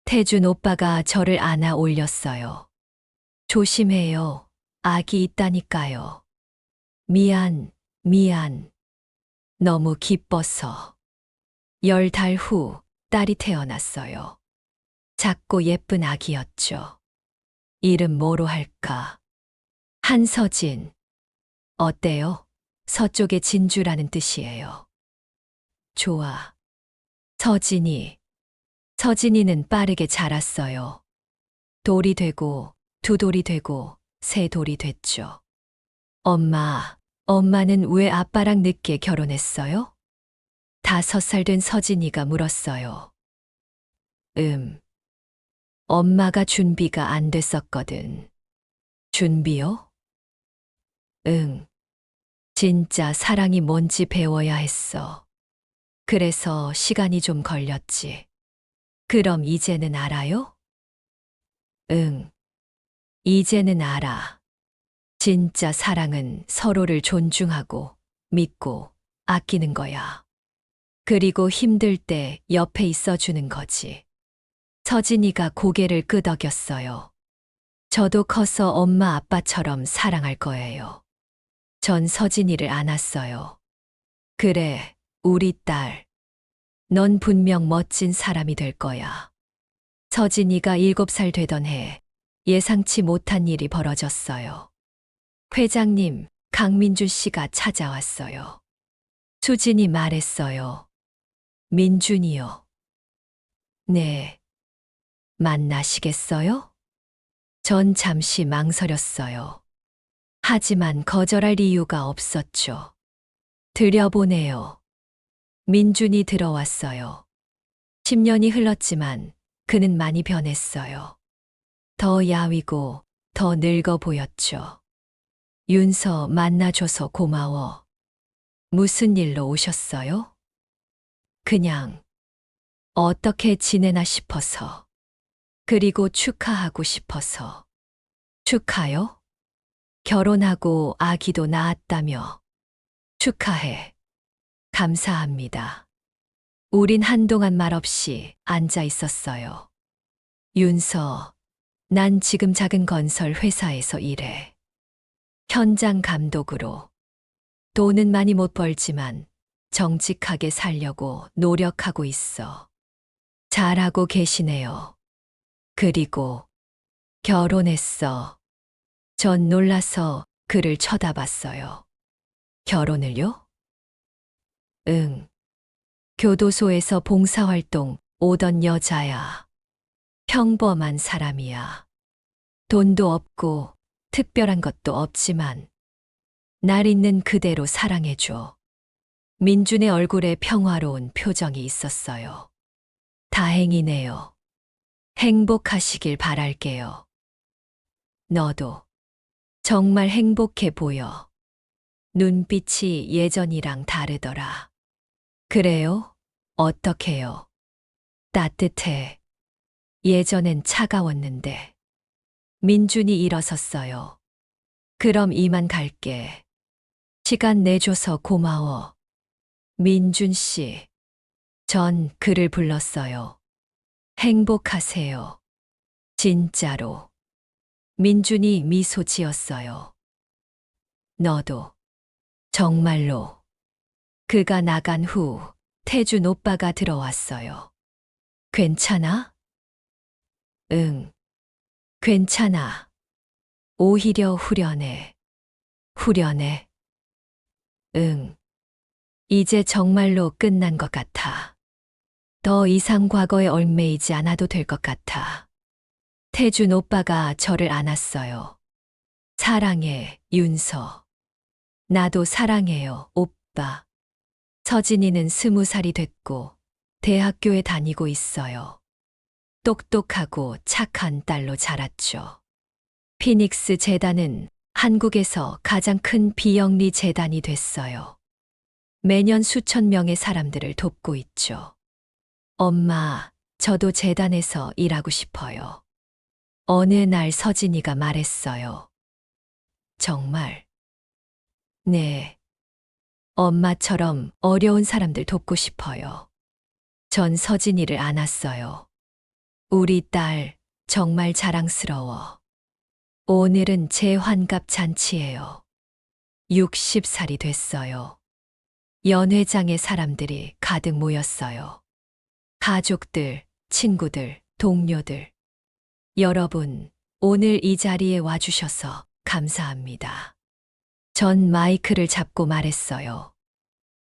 태준 오빠가 저를 안아 올렸어요. 조심해요. 아기 있다니까요. 미안, 미안. 너무 기뻐서. 10달 후 딸이 태어났어요. 작고 예쁜 아기였죠. 이름 뭐로 할까? 한서진. 어때요? 서쪽의 진주라는 뜻이에요. 좋아. 서진이. 서진이는 빠르게 자랐어요. 돌이 되고, 두 돌이 되고, 세 돌이 됐죠. 엄마는 왜 아빠랑 늦게 결혼했어요? 5살 된 서진이가 물었어요. 엄마가 준비가 안 됐었거든. 준비요? 응. 진짜 사랑이 뭔지 배워야 했어. 그래서 시간이 좀 걸렸지. 그럼 이제는 알아요? 응. 이제는 알아. 진짜 사랑은 서로를 존중하고 믿고 아끼는 거야. 그리고 힘들 때 옆에 있어주는 거지. 서진이가 고개를 끄덕였어요. 저도 커서 엄마 아빠처럼 사랑할 거예요. 전 서진이를 안았어요. 그래, 우리 딸. 넌 분명 멋진 사람이 될 거야. 서진이가 7살 되던 해 예상치 못한 일이 벌어졌어요. 회장님, 강민주 씨가 찾아왔어요. 수진이 말했어요. 민준이요. 네. 만나시겠어요? 전 잠시 망설였어요. 하지만 거절할 이유가 없었죠. 들여보내요. 민준이 들어왔어요. 10년이 흘렀지만 그는 많이 변했어요. 더 야위고 더 늙어 보였죠. 윤서 만나줘서 고마워. 무슨 일로 오셨어요? 그냥 어떻게 지내나 싶어서. 그리고 축하하고 싶어서. 축하요? 결혼하고 아기도 낳았다며. 축하해. 감사합니다. 우린 한동안 말없이 앉아 있었어요. 윤서, 난 지금 작은 건설 회사에서 일해. 현장 감독으로. 돈은 많이 못 벌지만 정직하게 살려고 노력하고 있어. 잘하고 계시네요. 그리고 결혼했어. 전 놀라서 그를 쳐다봤어요. 결혼을요? 응. 교도소에서 봉사활동 오던 여자야. 평범한 사람이야. 돈도 없고 특별한 것도 없지만 날 있는 그대로 사랑해줘. 민준의 얼굴에 평화로운 표정이 있었어요. 다행이네요. 행복하시길 바랄게요. 너도 정말 행복해 보여. 눈빛이 예전이랑 다르더라. 그래요? 어떡해요? 따뜻해. 예전엔 차가웠는데. 민준이 일어섰어요. 그럼 이만 갈게. 시간 내줘서 고마워. 민준 씨. 전 그를 불렀어요. 행복하세요. 진짜로. 민준이 미소 지었어요. 너도. 정말로. 그가 나간 후 태준 오빠가 들어왔어요. 괜찮아? 응. 괜찮아. 오히려 후련해. 후련해. 응. 이제 정말로 끝난 것 같아. 더 이상 과거에 얽매이지 않아도 될 것 같아. 태준 오빠가 저를 안았어요. 사랑해, 윤서. 나도 사랑해요, 오빠. 서진이는 20살이 됐고 대학교에 다니고 있어요. 똑똑하고 착한 딸로 자랐죠. 피닉스 재단은 한국에서 가장 큰 비영리 재단이 됐어요. 매년 수천 명의 사람들을 돕고 있죠. 엄마, 저도 재단에서 일하고 싶어요. 어느 날 서진이가 말했어요. 정말? 네. 엄마처럼 어려운 사람들 돕고 싶어요. 전 서진이를 안았어요. 우리 딸, 정말 자랑스러워. 오늘은 제 환갑 잔치예요. 60살이 됐어요. 연회장에 사람들이 가득 모였어요. 가족들, 친구들, 동료들. 여러분, 오늘 이 자리에 와주셔서 감사합니다. 전 마이크를 잡고 말했어요.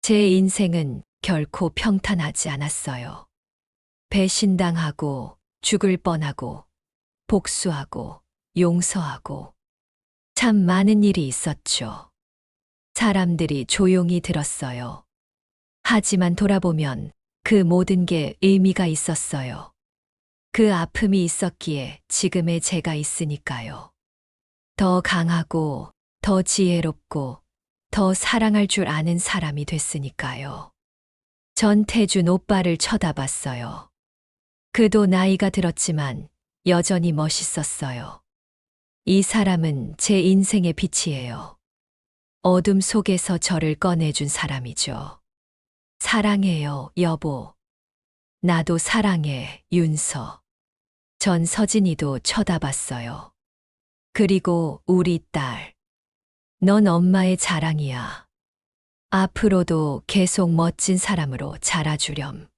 제 인생은 결코 평탄하지 않았어요. 배신당하고, 죽을 뻔하고, 복수하고, 용서하고. 참 많은 일이 있었죠. 사람들이 조용히 들었어요. 하지만 돌아보면 그 모든 게 의미가 있었어요. 그 아픔이 있었기에 지금의 제가 있으니까요. 더 강하고, 더 지혜롭고, 더 사랑할 줄 아는 사람이 됐으니까요. 전 태준 오빠를 쳐다봤어요. 그도 나이가 들었지만 여전히 멋있었어요. 이 사람은 제 인생의 빛이에요. 어둠 속에서 저를 꺼내준 사람이죠. 사랑해요, 여보. 나도 사랑해, 윤서. 전 서진이도 쳐다봤어요. 그리고 우리 딸. 넌 엄마의 자랑이야. 앞으로도 계속 멋진 사람으로 자라주렴.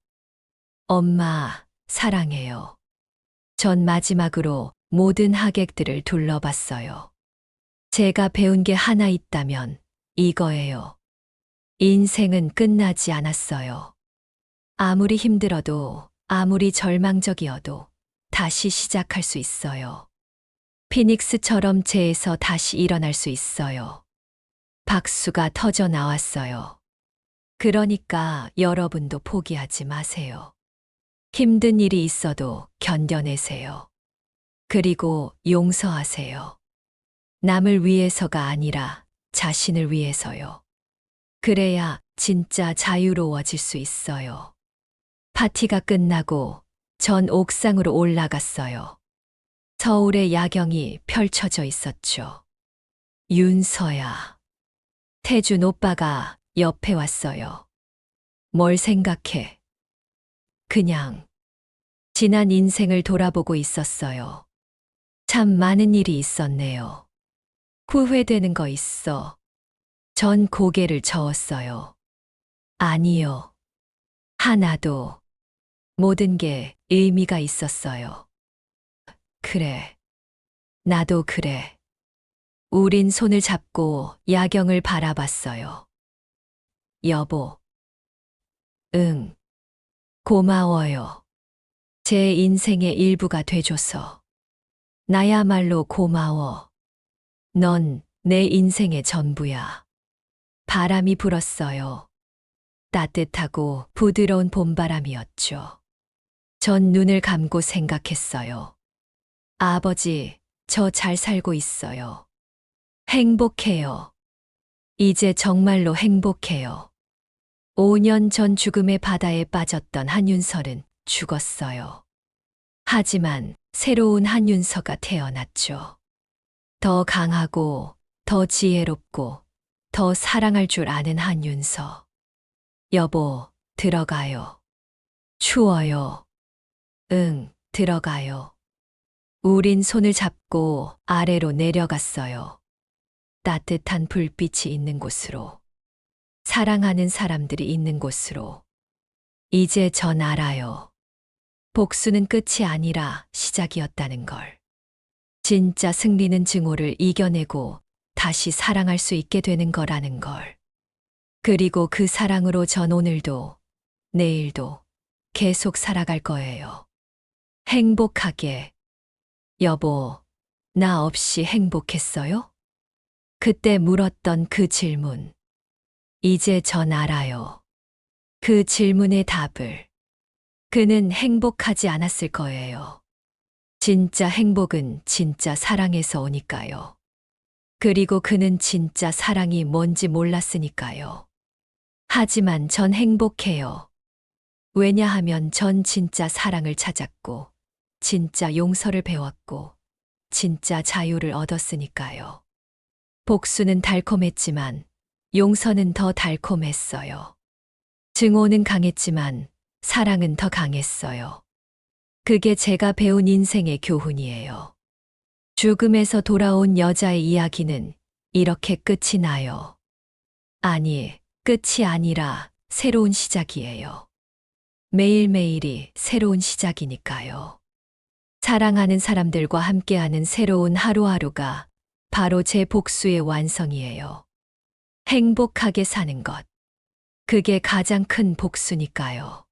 엄마, 사랑해요. 전 마지막으로 모든 하객들을 둘러봤어요. 제가 배운 게 하나 있다면 이거예요. 인생은 끝나지 않았어요. 아무리 힘들어도, 아무리 절망적이어도 다시 시작할 수 있어요. 피닉스처럼 재에서 다시 일어날 수 있어요. 박수가 터져 나왔어요. 그러니까 여러분도 포기하지 마세요. 힘든 일이 있어도 견뎌내세요. 그리고 용서하세요. 남을 위해서가 아니라 자신을 위해서요. 그래야 진짜 자유로워질 수 있어요. 파티가 끝나고 전 옥상으로 올라갔어요. 서울의 야경이 펼쳐져 있었죠. 윤서야. 태준 오빠가 옆에 왔어요. 뭘 생각해? 그냥 지난 인생을 돌아보고 있었어요. 참 많은 일이 있었네요. 후회되는 거 있어. 전 고개를 저었어요. 아니요. 하나도. 모든 게 의미가 있었어요. 그래. 나도 그래. 우린 손을 잡고 야경을 바라봤어요. 여보. 응. 고마워요. 제 인생의 일부가 돼줘서. 나야말로 고마워. 넌 내 인생의 전부야. 바람이 불었어요. 따뜻하고 부드러운 봄바람이었죠. 전 눈을 감고 생각했어요. 아버지, 저 잘 살고 있어요. 행복해요. 이제 정말로 행복해요. 5년 전 죽음의 바다에 빠졌던 한윤설은 죽었어요. 하지만 새로운 한윤서가 태어났죠. 더 강하고, 더 지혜롭고, 더 사랑할 줄 아는 한윤서. 여보, 들어가요. 추워요. 응, 들어가요. 우린 손을 잡고 아래로 내려갔어요. 따뜻한 불빛이 있는 곳으로. 사랑하는 사람들이 있는 곳으로. 이제 전 알아요. 복수는 끝이 아니라 시작이었다는 걸. 진짜 승리는 증오를 이겨내고 다시 사랑할 수 있게 되는 거라는 걸. 그리고 그 사랑으로 전 오늘도, 내일도 계속 살아갈 거예요. 행복하게. 여보, 나 없이 행복했어요? 그때 물었던 그 질문. 이제 전 알아요. 그 질문의 답을. 그는 행복하지 않았을 거예요. 진짜 행복은 진짜 사랑에서 오니까요. 그리고 그는 진짜 사랑이 뭔지 몰랐으니까요. 하지만 전 행복해요. 왜냐하면 전 진짜 사랑을 찾았고, 진짜 용서를 배웠고, 진짜 자유를 얻었으니까요. 복수는 달콤했지만, 용서는 더 달콤했어요. 증오는 강했지만, 사랑은 더 강했어요. 그게 제가 배운 인생의 교훈이에요. 죽음에서 돌아온 여자의 이야기는 이렇게 끝이 나요. 아니, 끝이 아니라 새로운 시작이에요. 매일매일이 새로운 시작이니까요. 사랑하는 사람들과 함께하는 새로운 하루하루가 바로 제 복수의 완성이에요. 행복하게 사는 것. 그게 가장 큰 복수니까요.